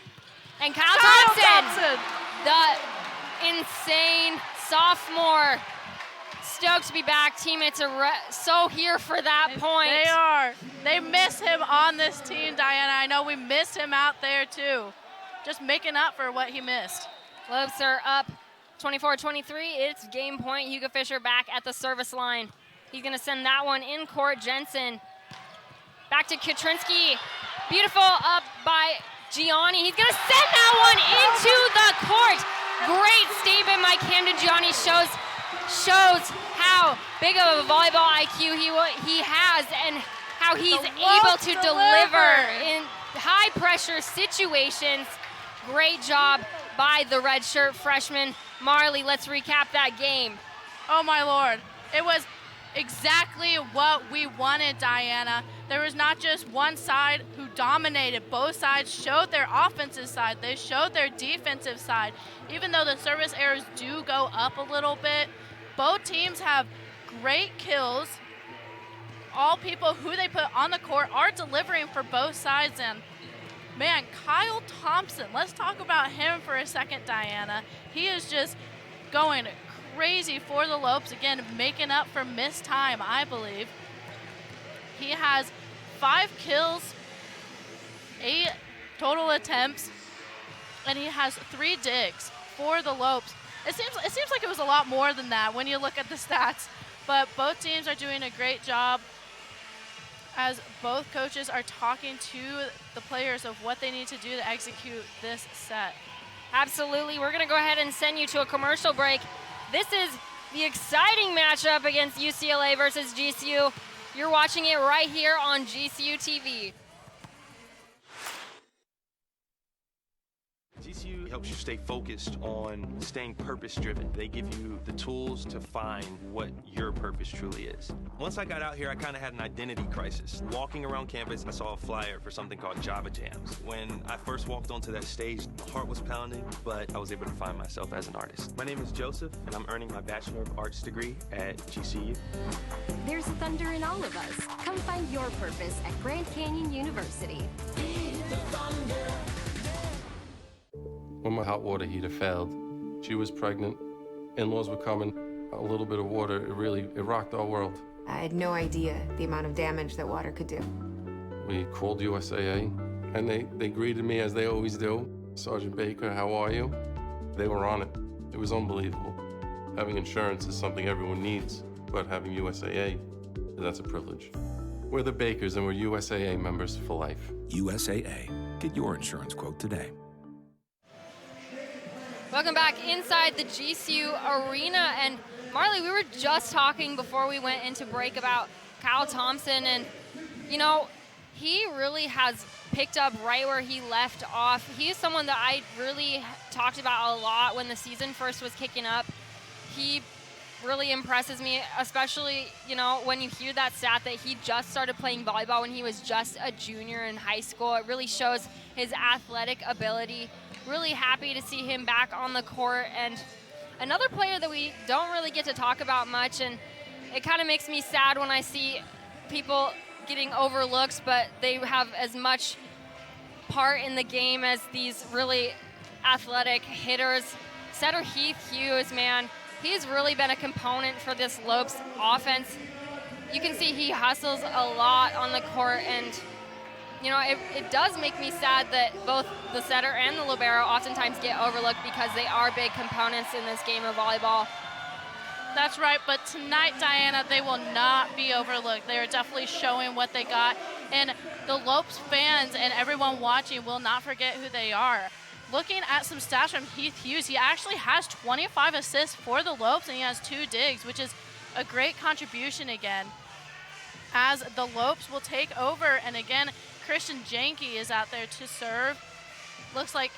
And Kyle Thompson, the insane sophomore. Stoked to be back. Teammates are so here for that point. They are. They miss him on this team, Diana. I know we missed him out there too. Just making up for what he missed. Lopes are up 24-23. It's game point. Hugo Fisher back at the service line. He's going to send that one in court. Jensen back to Katrinsky. Beautiful up by Gianni. He's going to send that one into the court. Great statement by Camden Gianni. Shows how big of a volleyball IQ he has and how he's able to deliver in high-pressure situations. Great job by the redshirt freshman. Marley, let's recap that game. Oh, my Lord. It was exactly what we wanted, Diana. There was not just one side who dominated. Both sides showed their offensive side. They showed their defensive side. Even though the service errors do go up a little bit, both teams have great kills. All people who they put on the court are delivering for both sides. And man, Kyle Thompson, let's talk about him for a second, Diana. He is just going crazy for the Lopes, again, making up for missed time, I believe. He has 5 kills, 8 total attempts, and he has 3 digs for the Lopes. It seems like it was a lot more than that when you look at the stats, but both teams are doing a great job as both coaches are talking to the players of what they need to do to execute this set. Absolutely. We're going to go ahead and send you to a commercial break. This is the exciting matchup against UCLA versus GCU. You're watching it right here on GCU TV. GCU helps you stay focused on staying purpose-driven. They give you the tools to find what your purpose truly is. Once I got out here, I kind of had an identity crisis. Walking around campus, I saw a flyer for something called Java Jams. When I first walked onto that stage, my heart was pounding, but I was able to find myself as an artist. My name is Joseph, and I'm earning my Bachelor of Arts degree at GCU. There's thunder in all of us. Come find your purpose at Grand Canyon University. When my hot water heater failed, she was pregnant, in-laws were coming, a little bit of water, it rocked our world. I had no idea the amount of damage that water could do. We called USAA, and they greeted me as they always do. Sergeant Baker, how are you? They were on it. It was unbelievable. Having insurance is something everyone needs, but having USAA, that's a privilege. We're the Bakers, and we're USAA members for life. USAA. Get your insurance quote today. Welcome back inside the GCU arena. And Marley, we were just talking before we went into break about Kyle Thompson, and you know, he really has picked up right where he left off. He's someone that I really talked about a lot when the season first was kicking up. He really impresses me, especially, you know, when you hear that stat that he just started playing volleyball when he was just a junior in high school. It really shows his athletic ability. Really happy to see him back on the court. And another player that we don't really get to talk about much, and it kind of makes me sad when I see people getting overlooked, but they have as much part in the game as these really athletic hitters. Setter Heath Hughes, man, he's really been a component for this Lopes offense. You can see he hustles a lot on the court, and you know, it does make me sad that both the setter and the libero oftentimes get overlooked because they are big components in this game of volleyball. That's right, but tonight, Diana, they will not be overlooked. They are definitely showing what they got, and the Lopes fans and everyone watching will not forget who they are. Looking at some stats from Heath Hughes, he actually has 25 assists for the Lopes, and he has 2 digs, which is a great contribution again, as the Lopes will take over. And again, Christian Janke is out there to serve. Looks like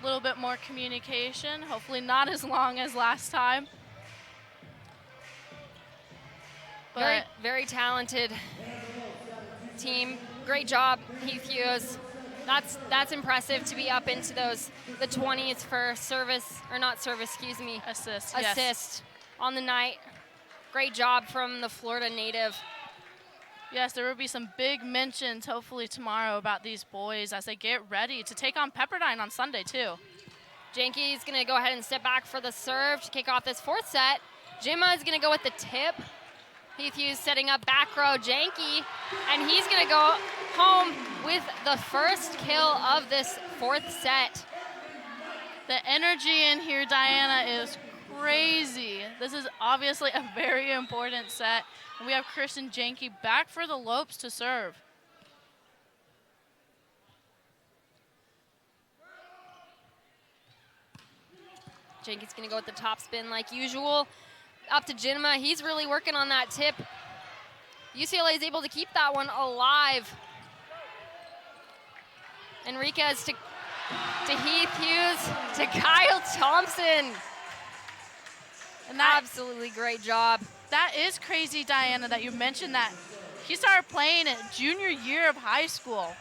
a little bit more communication, hopefully not as long as last time. Very, very talented team. Great job, Heath Hughes. That's impressive to be up into the 20s for service, or not service, excuse me. Assist, yes. On the night. Great job from the Florida native. Yes, there will be some big mentions hopefully tomorrow about these boys as they get ready to take on Pepperdine on Sunday too. Janke is going to go ahead and step back for the serve to kick off this 4th set. Jimma is going to go with the tip. Heath Hughes setting up back row Janke, and he's going to go home with the first kill of this 4th set. The energy in here, Diana, is crazy. This is obviously a very important set. And we have Christian Janke back for the Lopes to serve. Janke's going to go with the top spin like usual. Up to Jinma. He's really working on that tip. UCLA is able to keep that one alive. Enriquez to Heath Hughes to Kyle Thompson. And absolutely great job. That is crazy, Diana, that you mentioned that. He started playing at junior year of high school.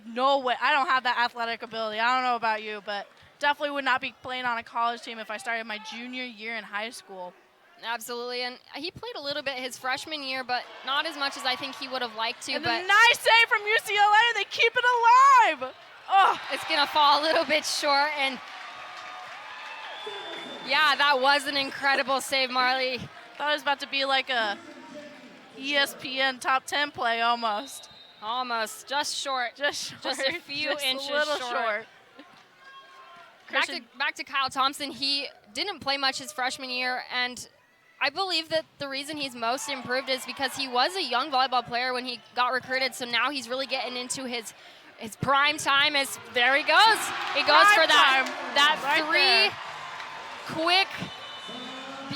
No way. I don't have that athletic ability. I don't know about you, but definitely would not be playing on a college team if I started my junior year in high school. Absolutely, and he played a little bit his freshman year, but not as much as I think he would have liked to. And but a nice save from UCLA. They keep it alive. Oh, it's going to fall a little bit short, and Yeah, that was an incredible save, Marley. Thought it was about to be like a ESPN top 10 play almost. Almost, just short. Just short. Just a few just inches a little short. Back to Kyle Thompson. He didn't play much his freshman year, and I believe that the reason he's most improved is because he was a young volleyball player when he got recruited, so now he's really getting into his prime time. There he goes. He goes Prime for that right three, quick,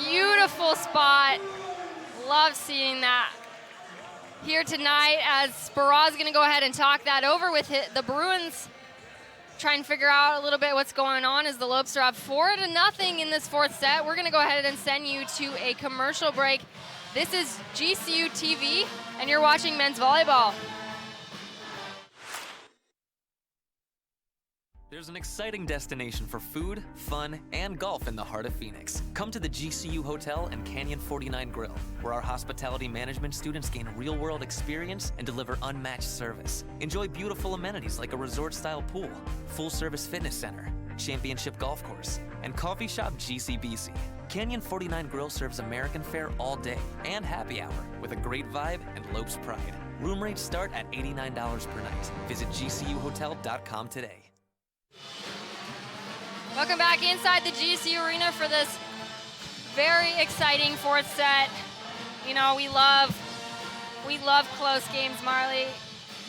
beautiful spot. Love seeing that here tonight as Sparaz's going to go ahead and talk that over with the Bruins. Try and figure out a little bit what's going on as the Lopes are up 4-0 in this fourth set. We're going to go ahead and send you to a commercial break. This is GCU TV, and you're watching men's volleyball. There's an exciting destination for food, fun, and golf in the heart of Phoenix. Come to the GCU Hotel and Canyon 49 Grill, where our hospitality management students gain real-world experience and deliver unmatched service. Enjoy beautiful amenities like a resort-style pool, full-service fitness center, championship golf course, and coffee shop GCBC. Canyon 49 Grill serves American fare all day and happy hour with a great vibe and Lopes pride. Room rates start at $89 per night. Visit GCUHotel.com today. Welcome back inside the GCU Arena for this very exciting fourth set. You know, we love close games, Marley,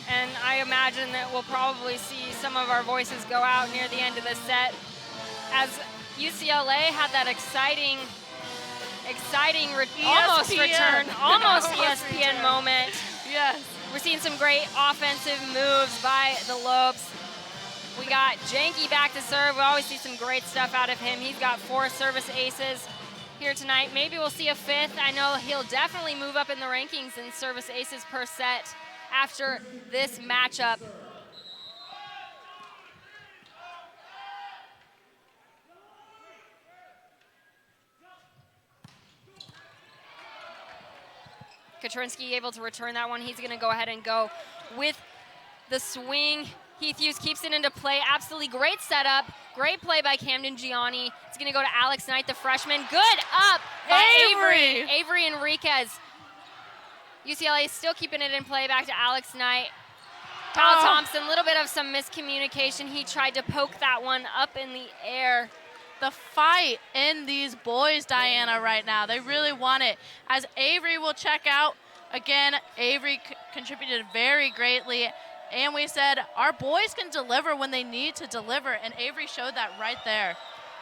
and I imagine that we'll probably see some of our voices go out near the end of this set as UCLA had that exciting almost return, almost ESPN moment. Yes. We're seeing some great offensive moves by the Lopes. We got Janky back to serve. We always see some great stuff out of him. He's got 4 service aces here tonight. Maybe we'll see a 5th. I know he'll definitely move up in the rankings in service aces per set after this matchup. Katrinsky able to return that one. He's going to go ahead and go with the swing. Heath Hughes keeps it into play. Absolutely great setup. Great play by Camden Gianni. It's going to go to Alex Knight, the freshman. Good up by Avery. Avery Enriquez. UCLA is still keeping it in play. Back to Alex Knight. Kyle Thompson, a little bit of some miscommunication. He tried to poke that one up in the air. The fight in these boys, Diana, right now. They really want it. As Avery will check out, again, Avery contributed very greatly. And we said our boys can deliver when they need to deliver, and Avery showed that right there.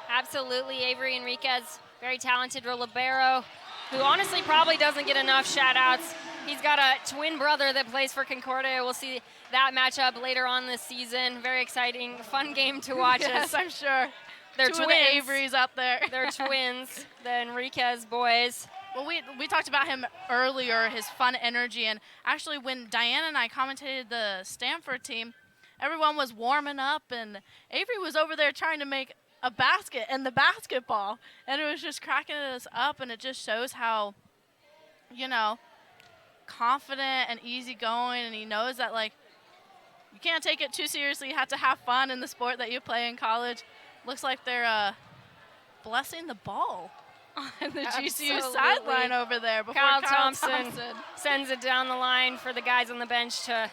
Absolutely, Avery Enriquez, very talented libero, who honestly probably doesn't get enough shout-outs. He's got a twin brother that plays for Concordia. We'll see that matchup later on this season. Very exciting, fun game to watch. Yes, I'm sure. They're Two twins. of the Averys up there. They're twins, the Enriquez boys. Well, we talked about him earlier, his fun energy, and actually when Diana and I commentated the Stanford team, everyone was warming up, and Avery was over there trying to make a basket in the basketball, and it was just cracking us up, and it just shows how, you know, confident and easygoing, and he knows that, like, you can't take it too seriously. You have to have fun in the sport that you play in college. Looks like they're blessing the ball on the GCU sideline over there before Kyle Thompson sends it down the line for the guys on the bench to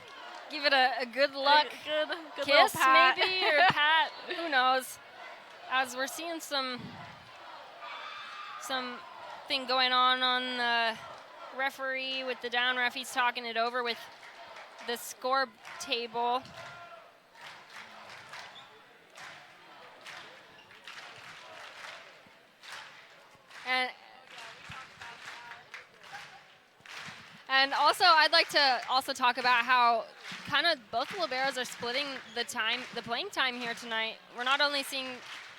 give it a good luck good kiss, pat. maybe, or pat. Who knows? As we're seeing something going on the referee with the down ref. He's talking it over with the score table. And also, I'd like to also talk about how kind of both the liberos are splitting the playing time here tonight. We're not only seeing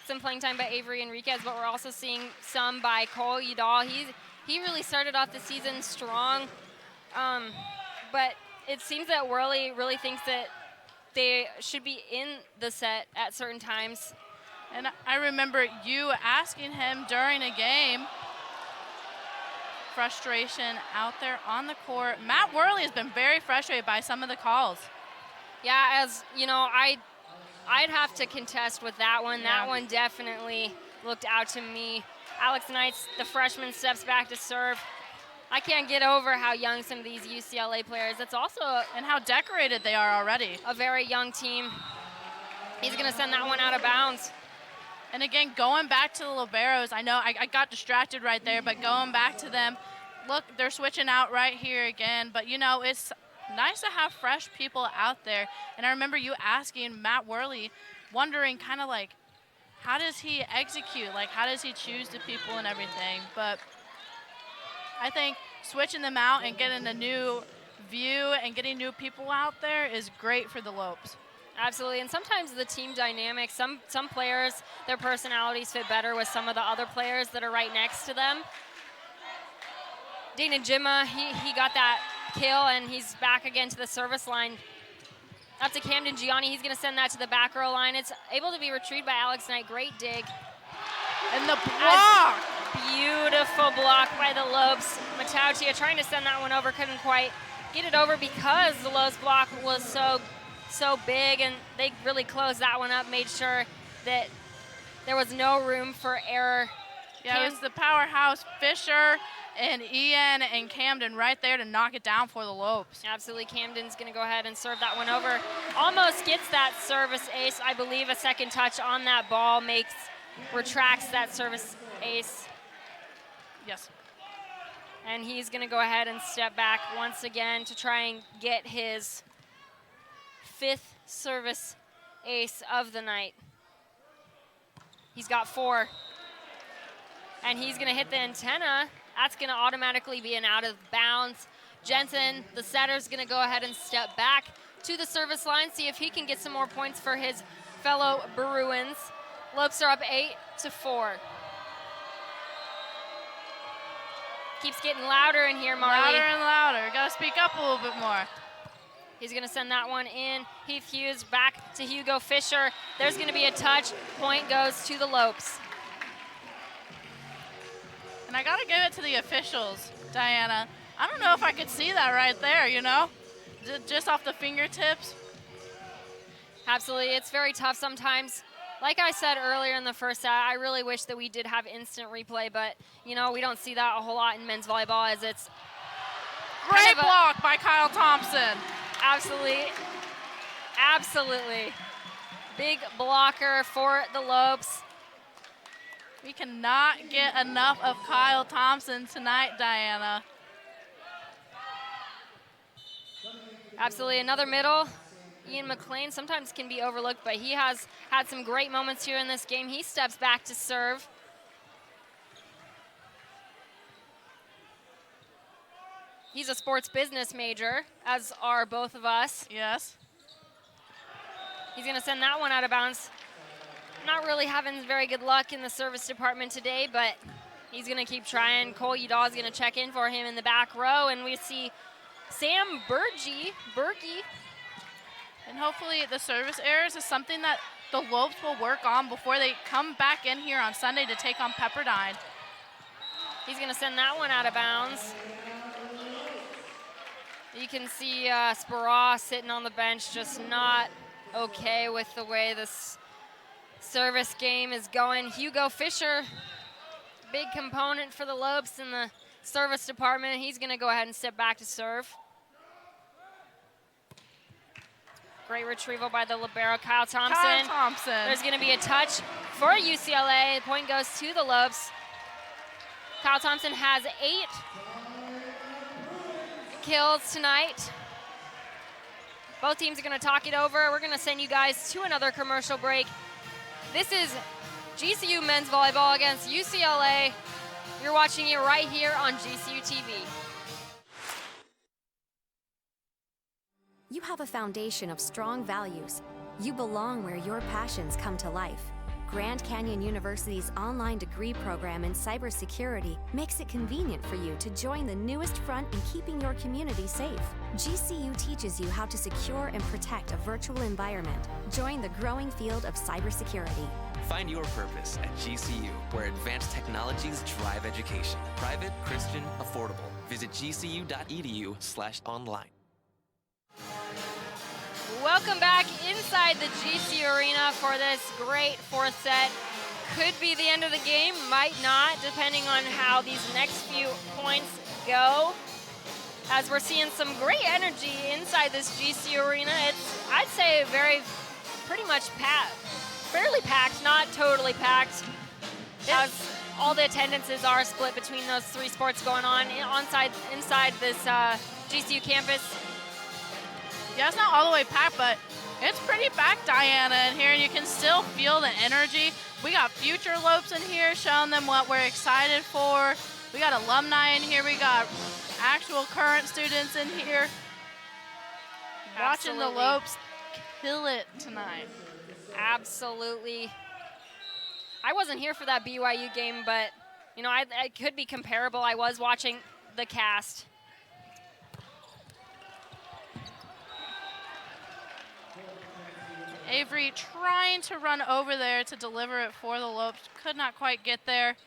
some playing time by Avery Enriquez, but we're also seeing some by Cole Udall. He really started off the season strong, but it seems that Worley really thinks that they should be in the set at certain times. And I remember you asking him during a game, frustration out there on the court. Matt Worley has been very frustrated by some of the calls. Yeah, as you know, I'd have to contest with that one. Yeah. That one definitely looked out to me. Alex Knights, the freshman, steps back to serve. I can't get over how young some of these UCLA players. That's also and how decorated they are already. A very young team. He's going to send that one out of bounds. And again, going back to the liberos, I know I got distracted right there, but going back to them, look, they're switching out right here again. But, you know, it's nice to have fresh people out there. And I remember you asking Matt Worley, wondering kind of like, how does he execute? Like, how does he choose the people and everything? But I think switching them out and getting a new view and getting new people out there is great for the Lopes. Absolutely, and sometimes the team dynamic, some players, their personalities fit better with some of the other players that are right next to them. Dana Jimma, he got that kill, and he's back again to the service line. Up to Camden Gianni, he's going to send that to the back row line. It's able to be retrieved by Alex Knight. Great dig. And the block! Beautiful block by the Lopes. Matautia trying to send that one over, couldn't quite get it over because the Lopes block was so big, and they really closed that one up, made sure that there was no room for error. Yeah, it was the powerhouse Fisher and Ian and Camden right there to knock it down for the Lopes. Absolutely, Camden's going to go ahead and serve that one over. Almost gets that service ace. I believe a second touch on that ball retracts that service ace. Yes. And he's going to go ahead and step back once again to try and get his 5th service ace of the night. He's got 4. And he's going to hit the antenna. That's going to automatically be an out of bounds. Jensen, the setter, is going to go ahead and step back to the service line, see if he can get some more points for his fellow Bruins. Lopes are up 8-4. Keeps getting louder in here, Marley. Louder and louder. Got to speak up a little bit more. He's going to send that one in. Heath Hughes back to Hugo Fisher. There's going to be a touch. Point goes to the Lopes. And I got to give it to the officials, Diana. I don't know if I could see that right there, you know? Just off the fingertips. Absolutely. It's very tough sometimes. Like I said earlier in the first set, I really wish that we did have instant replay, but, you know, we don't see that a whole lot in men's volleyball as it's Great block by Kyle Thompson. Absolutely. Absolutely. Big blocker for the Lopes. We cannot get enough of Kyle Thompson tonight, Diana. Absolutely. Another middle. Ian McLean sometimes can be overlooked, but he has had some great moments here in this game. He steps back to serve. He's a sports business major, as are both of us. Yes. He's going to send that one out of bounds. Not really having very good luck in the service department today, but he's going to keep trying. Cole Udall is going to check in for him in the back row, and we see Sam Berge. And hopefully the service errors is something that the Lopes will work on before they come back in here on Sunday to take on Pepperdine. He's going to send that one out of bounds. You can see Spara sitting on the bench, just not okay with the way this service game is going. Hugo Fisher, big component for the Lopes in the service department. He's going to go ahead and step back to serve. Great retrieval by the libero, Kyle Thompson. There's going to be a touch for UCLA. The point goes to the Lopes. Kyle Thompson has 8 kills tonight. Both teams are going to talk it over. We're going to send you guys to another commercial break. This is GCU men's volleyball against UCLA. You're watching it right here on GCU TV. You have a foundation of strong values. You belong where your passions come to life. Grand Canyon University's online degree program in cybersecurity makes it convenient for you to join the newest front in keeping your community safe. GCU teaches you how to secure and protect a virtual environment. Join the growing field of cybersecurity. Find your purpose at GCU, where advanced technologies drive education. Private, Christian, affordable. Visit gcu.edu/online. Welcome back inside the GCU Arena for this great 4th set. could be the end of the game, might not, depending on how these next few points go. As we're seeing some great energy inside this GCU arena. It's, I'd say, pretty much fairly packed, not totally packed, as all the attendances are split between those 3 sports going on inside this GCU campus. Yeah, it's not all the way packed, but it's pretty packed, Diana, in here, and you can still feel the energy. We got future Lopes in here showing them what we're excited for. We got alumni in here. We got actual current students in here. Watching the Lopes kill it tonight. Absolutely. I wasn't here for that BYU game, but, you know, I could be comparable. I was watching the cast. Avery trying to run over there to deliver it for the Lopes. Could not quite get there.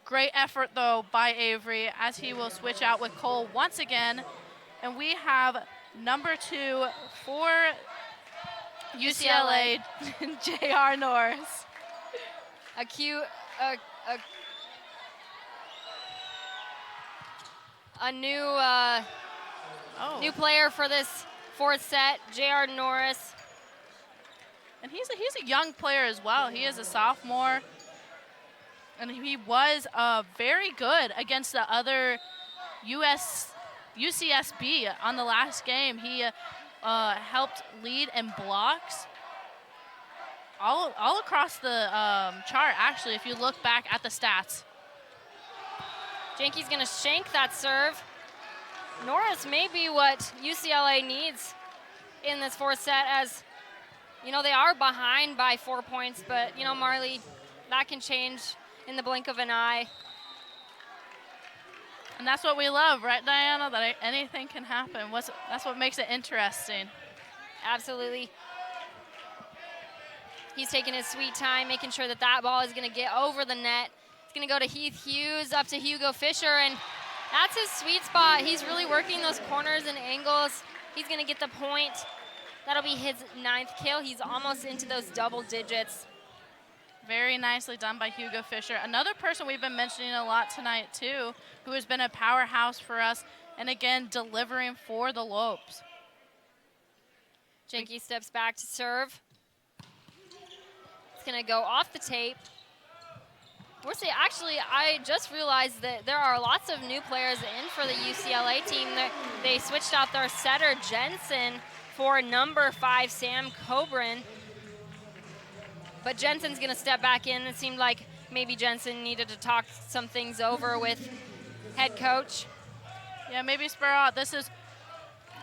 Great effort, though, by Avery, as he will switch out with Cole once again. And we have number 2 for UCLA, J.R. Norris. A new player for this 4th set, J.R. Norris. And he's a young player as well. He is a sophomore. And he was very good against the other UCSB on the last game. He helped lead in blocks all across the chart, actually, if you look back at the stats. Janke's going to shank that serve. Norris may be what UCLA needs in this 4th set, as, you know, they are behind by 4 points, but, you know, Marley, that can change in the blink of an eye. And that's what we love, right, Diana? That anything can happen. That's what makes it interesting. Absolutely. He's taking his sweet time, making sure that that ball is going to get over the net. It's going to go to Heath Hughes, up to Hugo Fisher, and that's his sweet spot. He's really working those corners and angles. He's going to get the point. That'll be his 9th kill. He's almost into those double digits. Very nicely done by Hugo Fisher. Another person we've been mentioning a lot tonight, too, who has been a powerhouse for us, and again, delivering for the Lopes. Janke steps back to serve. It's going to go off the tape. We'll see. Actually, I just realized that there are lots of new players in for the UCLA team. They switched out their setter, Jensen, for number 5, Sam Coburn. But Jensen's going to step back in. It seemed like maybe Jensen needed to talk some things over with head coach. Yeah, maybe Sparrow, this is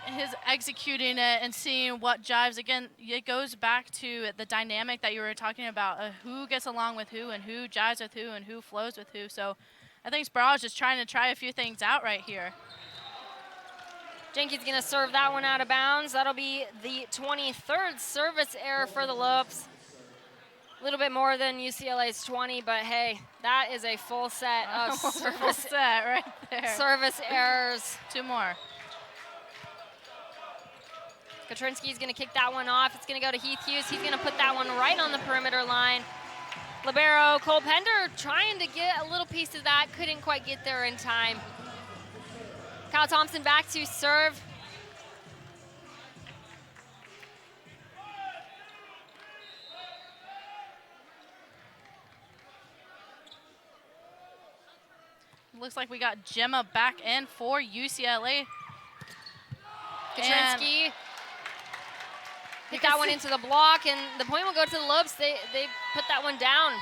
his executing it and seeing what jives. Again, it goes back to the dynamic that you were talking about, who gets along with who and who jives with who and who flows with who. So I think Sparrow is just trying to try a few things out right here. Jenke's going to serve that one out of bounds. That'll be the 23rd service error for the Lopes. A little bit more than UCLA's 20, but hey, that is a full set of service right there. Service errors. 2 more. Katrinsky's going to kick that one off. It's going to go to Heath Hughes. He's going to put that one right on the perimeter line. Libero Cole Pender trying to get a little piece of that. Couldn't quite get there in time. Kyle Thompson back to serve. Looks like we got Gemma back in for UCLA. Katrinsky hit that one into the block, and the point will go to the Lopes. They put that one down.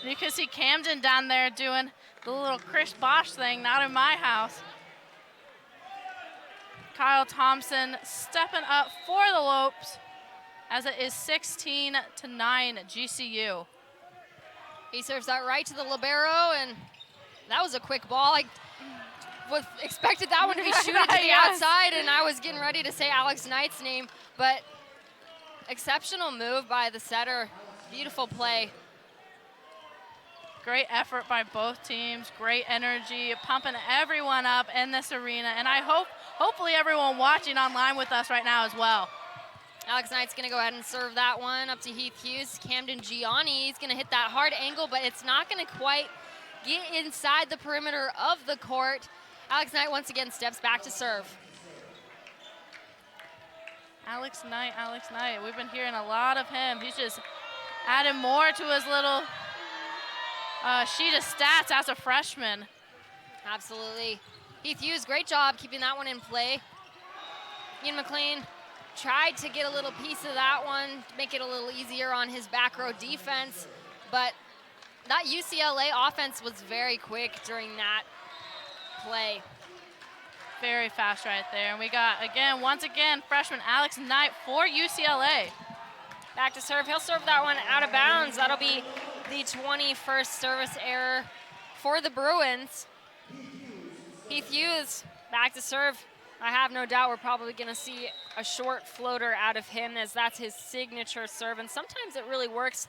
You can see Camden down there doing the little Chris Bosch thing, not in my house. Kyle Thompson stepping up for the Lopes as it is 16-9 GCU. He serves that right to the libero, and that was a quick ball. I expected that one to be shooted to the outside, and I was getting ready to say Alex Knight's name, but exceptional move by the setter. Beautiful play. Great effort by both teams, great energy, pumping everyone up in this arena, and I hopefully everyone watching online with us right now as well. Alex Knight's going to go ahead and serve that one up to Heath Hughes. Camden Gianni, he's going to hit that hard angle, but it's not going to quite get inside the perimeter of the court. Alex Knight once again steps back to serve. Alex Knight. We've been hearing a lot of him. He's just adding more to his little sheet of stats as a freshman. Absolutely. Heath Hughes, great job keeping that one in play. Ian McLean tried to get a little piece of that one, to make it a little easier on his back row defense, but that UCLA offense was very quick during that play. Very fast right there. And we got, once again, freshman Alex Knight for UCLA. Back to serve. He'll serve that one out of bounds. That'll be the 21st service error for the Bruins. Heath Hughes back to serve. I have no doubt we're probably going to see a short floater out of him, as that's his signature serve, and sometimes it really works.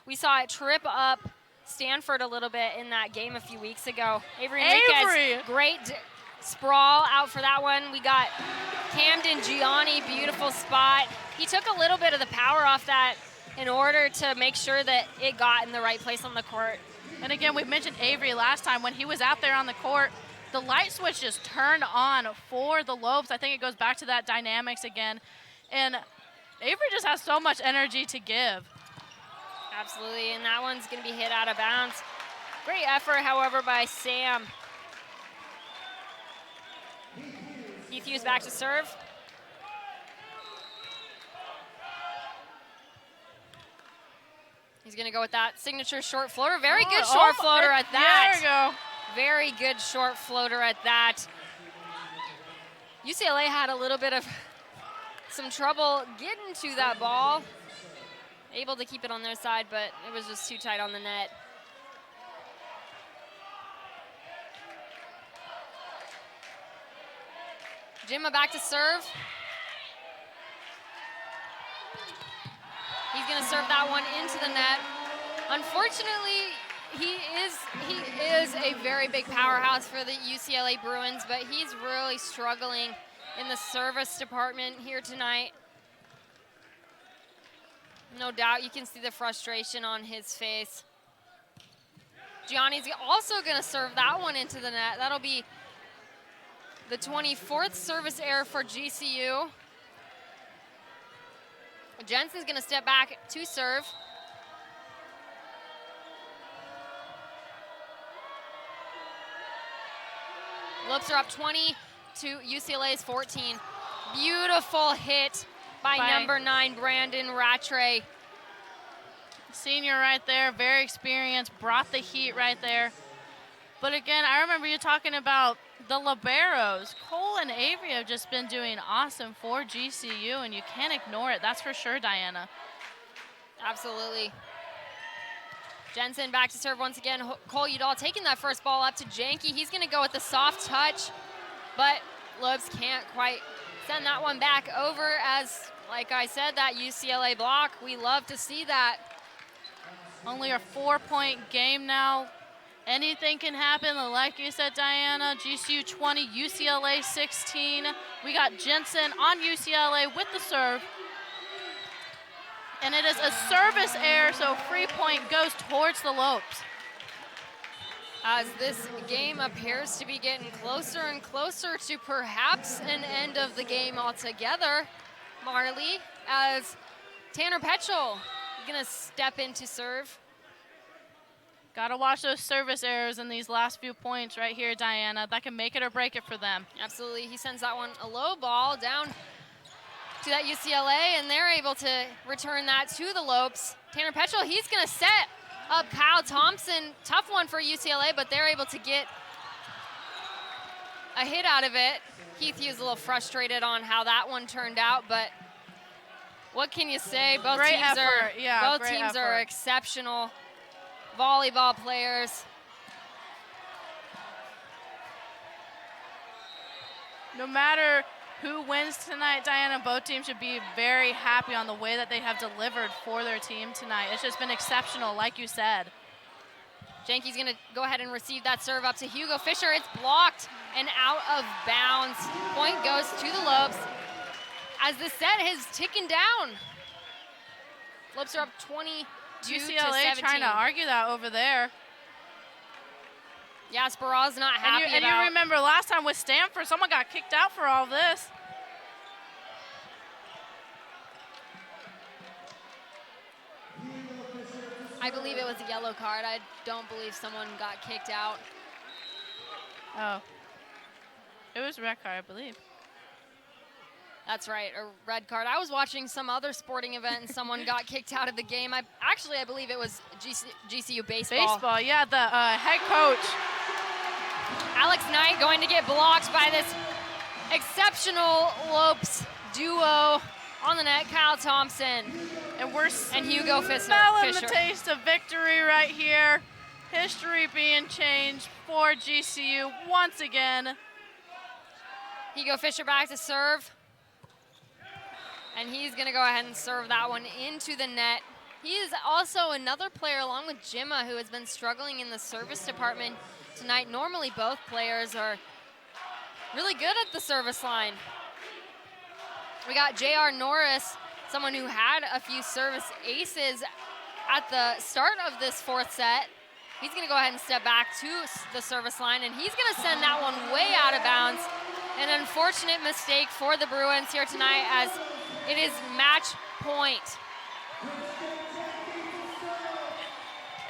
We saw it trip up Stanford a little bit in that game a few weeks ago. Avery Enriquez, great sprawl out for that one. We got Camden Gianni, beautiful spot. He took a little bit of the power off that in order to make sure that it got in the right place on the court. And again, we mentioned Avery last time. When he was out there on the court, the light switch just turned on for the Lopes. I think it goes back to that dynamics again. And Avery just has so much energy to give. Absolutely, and that one's going to be hit out of bounds. Great effort, however, by Sam. Heath Hughes back to serve. He's going to go with that signature short floater. Very good short floater at that. There we go. Very good short floater at that. UCLA had a little bit of some trouble getting to that ball. Able to keep it on their side, but it was just too tight on the net. Jimma back to serve. He's going to serve that one into the net. Unfortunately, he is a very big powerhouse for the UCLA Bruins, but he's really struggling in the service department here tonight. No doubt you can see the frustration on his face. Gianni's also going to serve that one into the net. That'll be the 24th service error for GCU. Jensen's going to step back to serve. Lopes are up 20 to UCLA's 14. Beautiful hit by number 9, Brandon Rattray. Senior right there, very experienced, brought the heat right there. But again, I remember you talking about the liberos. Cole and Avery have just been doing awesome for GCU, and you can't ignore it. That's for sure, Diana. Absolutely. Jensen back to serve once again. Cole Udall taking that first ball up to Janke. He's going to go with the soft touch, but Lopes can't quite send that one back over, as, like I said, that UCLA block. We love to see that. Only a 4-point game now. Anything can happen, like you said, Diana. GCU 20, UCLA 16. We got Jensen on UCLA with the serve. And it is a service error, so free point goes towards the Lopes. As this game appears to be getting closer and closer to perhaps an end of the game altogether, Marley, as Tanner Petchel gonna step in to serve. Got to watch those service errors in these last few points right here, Diana. That can make it or break it for them. Absolutely. He sends that one a low ball down to that UCLA, and they're able to return that to the Lopes. Tanner Petchel, he's going to set up Kyle Thompson. Tough one for UCLA, but they're able to get a hit out of it. Heath Hughes a little frustrated on how that one turned out, but what can you say? Both great teams effort. both teams are exceptional volleyball players. No matter who wins tonight, Diana, both teams should be very happy on the way that they have delivered for their team tonight. It's just been exceptional, like you said. Janke's going to go ahead and receive that serve up to Hugo Fisher. It's blocked and out of bounds. Point goes to the Lopes. as the set is ticking down. Lopes are up 22 to 17. Trying to argue that over there. Yeah, Sparrow's not happy and you remember last time with Stanford, someone got kicked out for all this. I believe it was a yellow card. I don't believe someone got kicked out. Oh. It was a red card, I believe. That's right, a red card. I was watching some other sporting event and someone got kicked out of the game. I believe it was GCU baseball. Baseball, yeah, the head coach. Alex Knight going to get blocked by this exceptional Lopes duo on the net, Kyle Thompson and Hugo Fisher. Smelling the taste of victory right here. History being changed for GCU once again. Hugo Fisher back to serve. And he's going to go ahead and serve that one into the net. He is also another player, along with Jimma, who has been struggling in the service department tonight. Normally, both players are really good at the service line. We got J.R. Norris, someone who had a few service aces at the start of this fourth set. He's going to go ahead and step back to the service line, and he's going to send that one way out of bounds. An unfortunate mistake for the Bruins here tonight, as it is match point.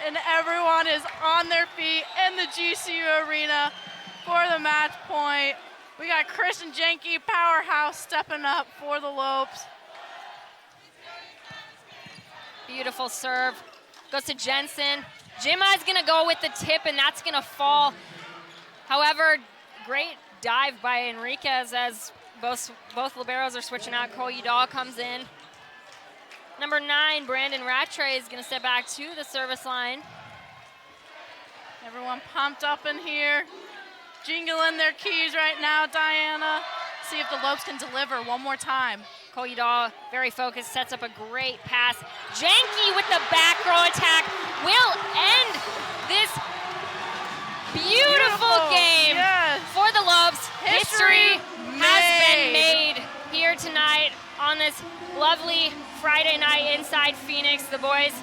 And everyone is on their feet in the GCU arena for the match point. We got Christian Jenke, powerhouse, stepping up for the Lopes. Beautiful serve. Goes to Jensen. Jimma is going to go with the tip, and that's going to fall. However, great dive by Enriquez as both liberos are switching out. Cole Udall comes in. Number 9, Brandon Rattray, is going to step back to the service line. Everyone pumped up in here, jingling their keys right now, Diana. See if the Lopes can deliver one more time. Cole Udall, very focused, sets up a great pass. Jenke with the back row attack will end this beautiful game for the Lopes. History has been made here tonight on this lovely Friday night inside Phoenix. The boys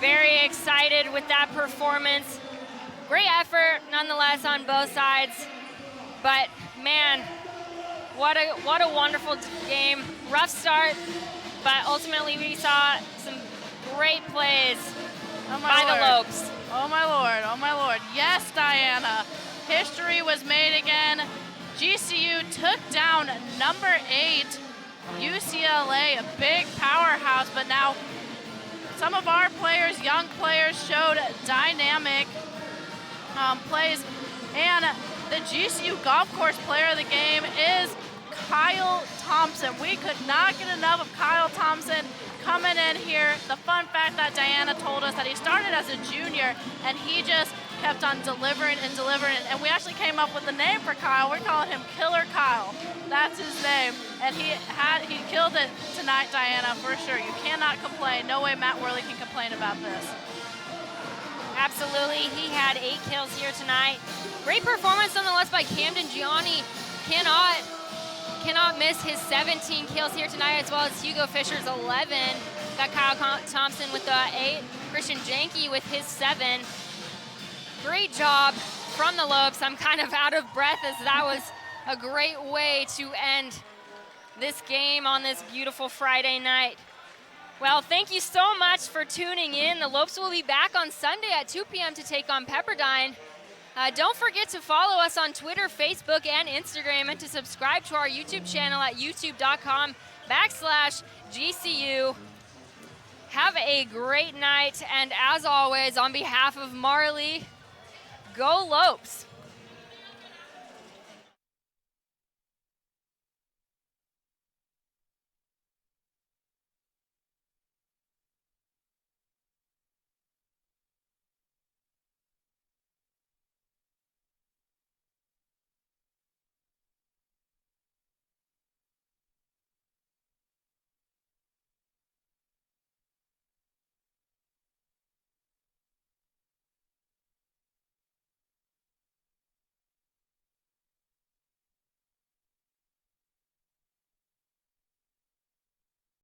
very excited with that performance. Great effort nonetheless on both sides, but man, what a wonderful game. Rough start, but ultimately we saw some great plays by the Lopes. Oh my Lord, oh my Lord. Yes, Diana, history was made again. GCU took down number 8, UCLA, a big powerhouse, but now some of our players, young players, showed dynamic plays. And the GCU Golf Course Player of the Game is Kyle Thompson. We could not get enough of Kyle Thompson coming in here. The fun fact that Diana told us that he started as a junior and he just kept on delivering and delivering. And we actually came up with the name for Kyle. We're calling him Killer Kyle. That's his name. And he killed it tonight, Diana, for sure. You cannot complain. No way Matt Worley can complain about this. Absolutely, he had 8 kills here tonight. Great performance nonetheless by Camden Gianni. Cannot miss his 17 kills here tonight, as well as Hugo Fisher's 11. Got Kyle Thompson with the 8, Christian Jenke with his 7. Great job from the Lopes. I'm kind of out of breath, as that was a great way to end this game on this beautiful Friday night. Well, thank you so much for tuning in. The Lopes will be back on Sunday at 2 p.m. to take on Pepperdine. Don't forget to follow us on Twitter, Facebook, and Instagram, and to subscribe to our YouTube channel at youtube.com/GCU. Have a great night, and as always, on behalf of Marley, go Lopes!